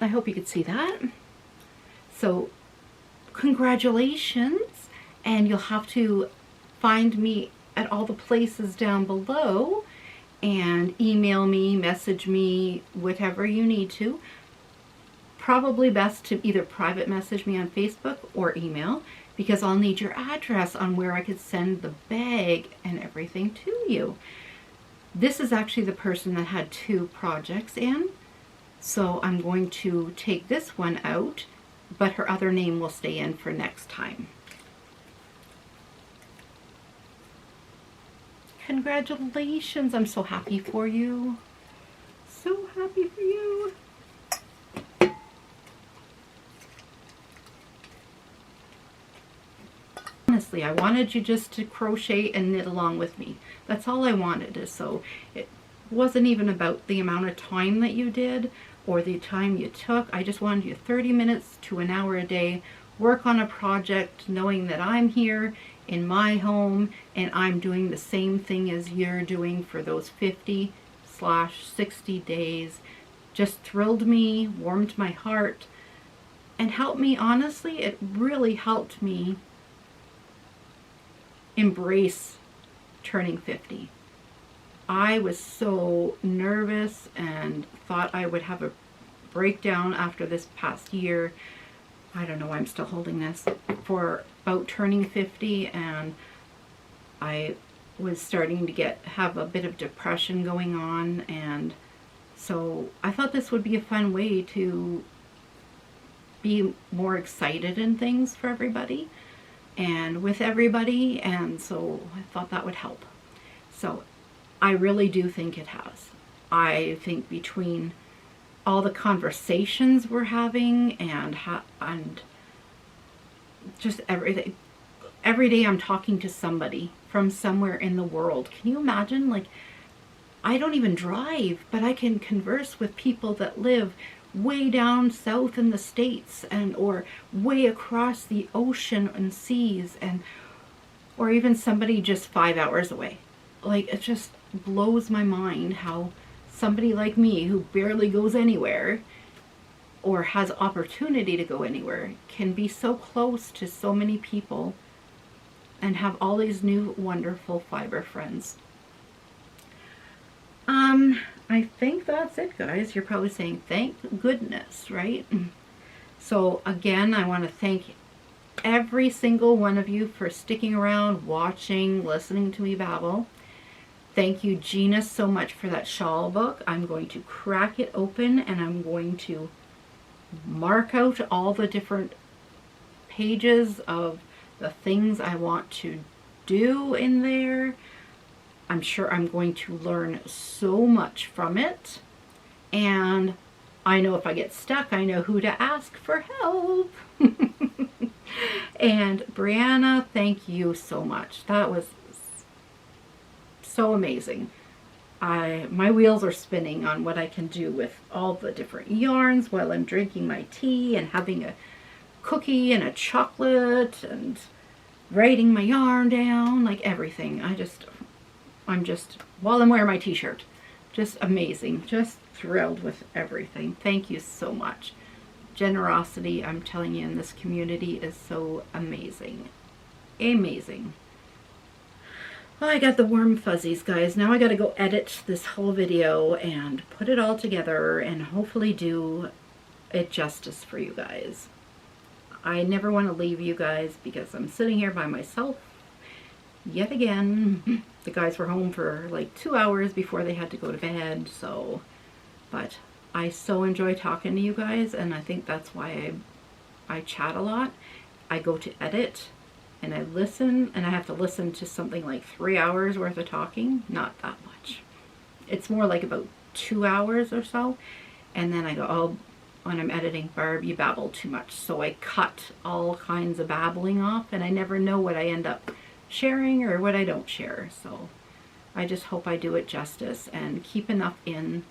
I hope you could see that. So congratulations, and you'll have to find me at all the places down below and email me, message me, whatever you need to. Probably best to either private message me on Facebook or email, because I'll need your address on where I could send the bag and everything to you. This is actually the person that had 2 projects in, so I'm going to take this one out, but her other name will stay in for next time. Congratulations, I'm so happy for you. So happy for you. Honestly, I wanted you just to crochet and knit along with me. That's all I wanted. So it wasn't even about the amount of time that you did or the time you took. I just wanted you 30 minutes to an hour a day, work on a project knowing that I'm here in my home and I'm doing the same thing as you're doing for those 50/60 days. Just thrilled me, warmed my heart, and helped me. Honestly, it really helped me embrace turning 50. I was so nervous and thought I would have a breakdown after this past year. I don't know why I'm still holding this, for about turning 50, and I was starting to have a bit of depression going on, and so I thought this would be a fun way to be more excited in things for everybody and with everybody, and so I thought that would help. So I really do think it has. I think between all the conversations we're having and just everything, every day I'm talking to somebody from somewhere in the world. Can you imagine? Like, I don't even drive, but I can converse with people that live way down south in the States, and or way across the ocean and seas, and or even somebody just 5 hours away. Like, it just blows my mind how somebody like me, who barely goes anywhere or has opportunity to go anywhere, can be so close to so many people and have all these new wonderful fiber friends. I think that's it, guys. You're probably saying, thank goodness, right? So again, I want to thank every single one of you for sticking around, watching, listening to me babble. Thank you, Gina, so much for that shawl book. I'm going to crack it open and I'm going to mark out all the different pages of the things I want to do in there. I'm sure I'm going to learn so much from it. And I know if I get stuck, I know who to ask for help. And Brianna, thank you so much. That was so amazing. My wheels are spinning on what I can do with all the different yarns while I'm drinking my tea and having a cookie and a chocolate and writing my yarn down, like everything. I'm just, while I'm wearing my t-shirt, just amazing. Just thrilled with everything. Thank you so much. Generosity, I'm telling you, in this community is so amazing. Amazing. Well, I got the warm fuzzies, guys. Now I got to go edit this whole video and put it all together and hopefully do it justice for you guys. I never want to leave you guys because I'm sitting here by myself yet again. The guys were home for like 2 hours before they had to go to bed, so, but I so enjoy talking to you guys, and I think that's why I chat a lot. I go to edit and I listen, and I have to listen to something like 3 hours worth of talking. Not that much. It's more like about 2 hours or so, and then I go, oh, when I'm editing, Barb, you babble too much. So I cut all kinds of babbling off, and I never know what I end up sharing or what I don't share. So I just hope I do it justice and keep enough in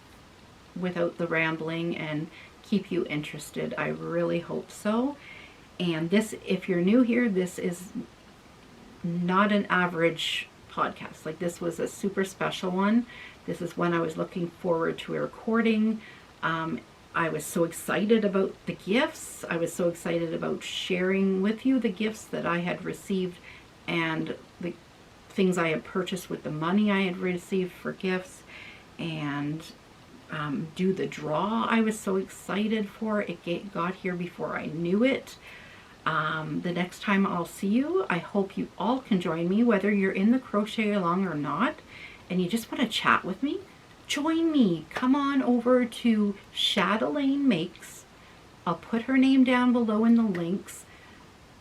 without the rambling and keep you interested. I really hope so. And this, if you're new here, this is not an average podcast. Like, this was a super special one. This is one I was looking forward to recording. I was so excited about the gifts. I was so excited about sharing with you the gifts that I had received and the things I had purchased with the money I had received for gifts, and do the draw. I was so excited for it. It got here before I knew it. The next time I'll see you, I hope you all can join me, whether you're in the crochet along or not, and you just want to chat with me. Join me. Come on over to Chatelaine Makes. I'll put her name down below in the links.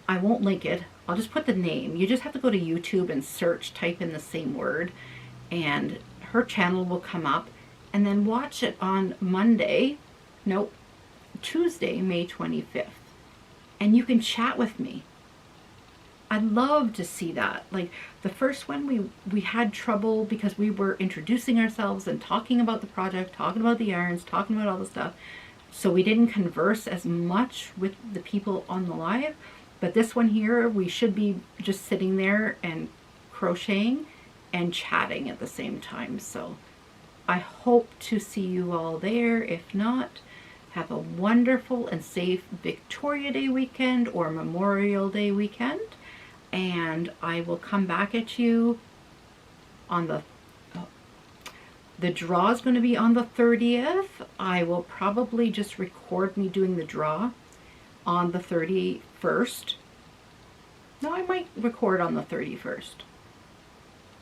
I won't link it. I'll just put the name. You just have to go to YouTube and search, type in the same word, and her channel will come up. And then watch it on Tuesday, May 25th. And you can chat with me. I'd love to see that. Like, the first one, we had trouble because we were introducing ourselves and talking about the project, talking about the yarns, talking about all the stuff. So we didn't converse as much with the people on the live. But this one here, we should be just sitting there and crocheting and chatting at the same time. So I hope to see you all there. If not, have a wonderful and safe Victoria Day weekend or Memorial Day weekend. And I will come back at you on the draw is going to be on the 30th. I will probably just record me doing the draw on the 31st. No, I might record on the 31st.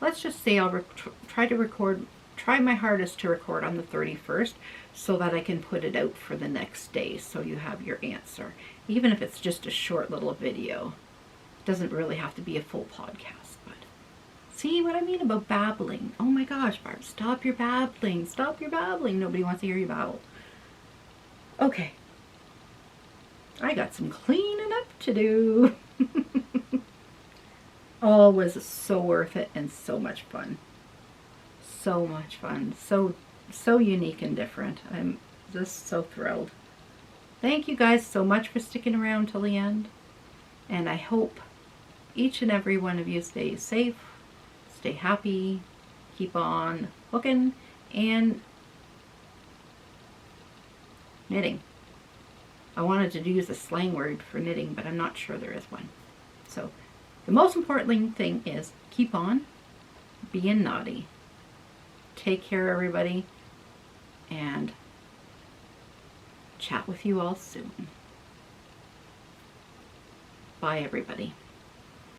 Let's just say I'll try my hardest to record on the 31st so that I can put it out for the next day so you have your answer. Even if it's just a short little video. It doesn't really have to be a full podcast, but see what I mean about babbling. Oh my gosh, Barb, stop your babbling. Stop your babbling. Nobody wants to hear you babble. Okay. I got some cleaning up to do. Oh, it was so worth it and so much fun. So much fun. So unique and different. I'm just so thrilled. Thank you guys so much for sticking around till the end. And I hope each and every one of you stay safe, stay happy, keep on hooking and knitting. I wanted to use a slang word for knitting, but I'm not sure there is one. So the most important thing is keep on being naughty. Take care, everybody, and chat with you all soon. Bye, everybody.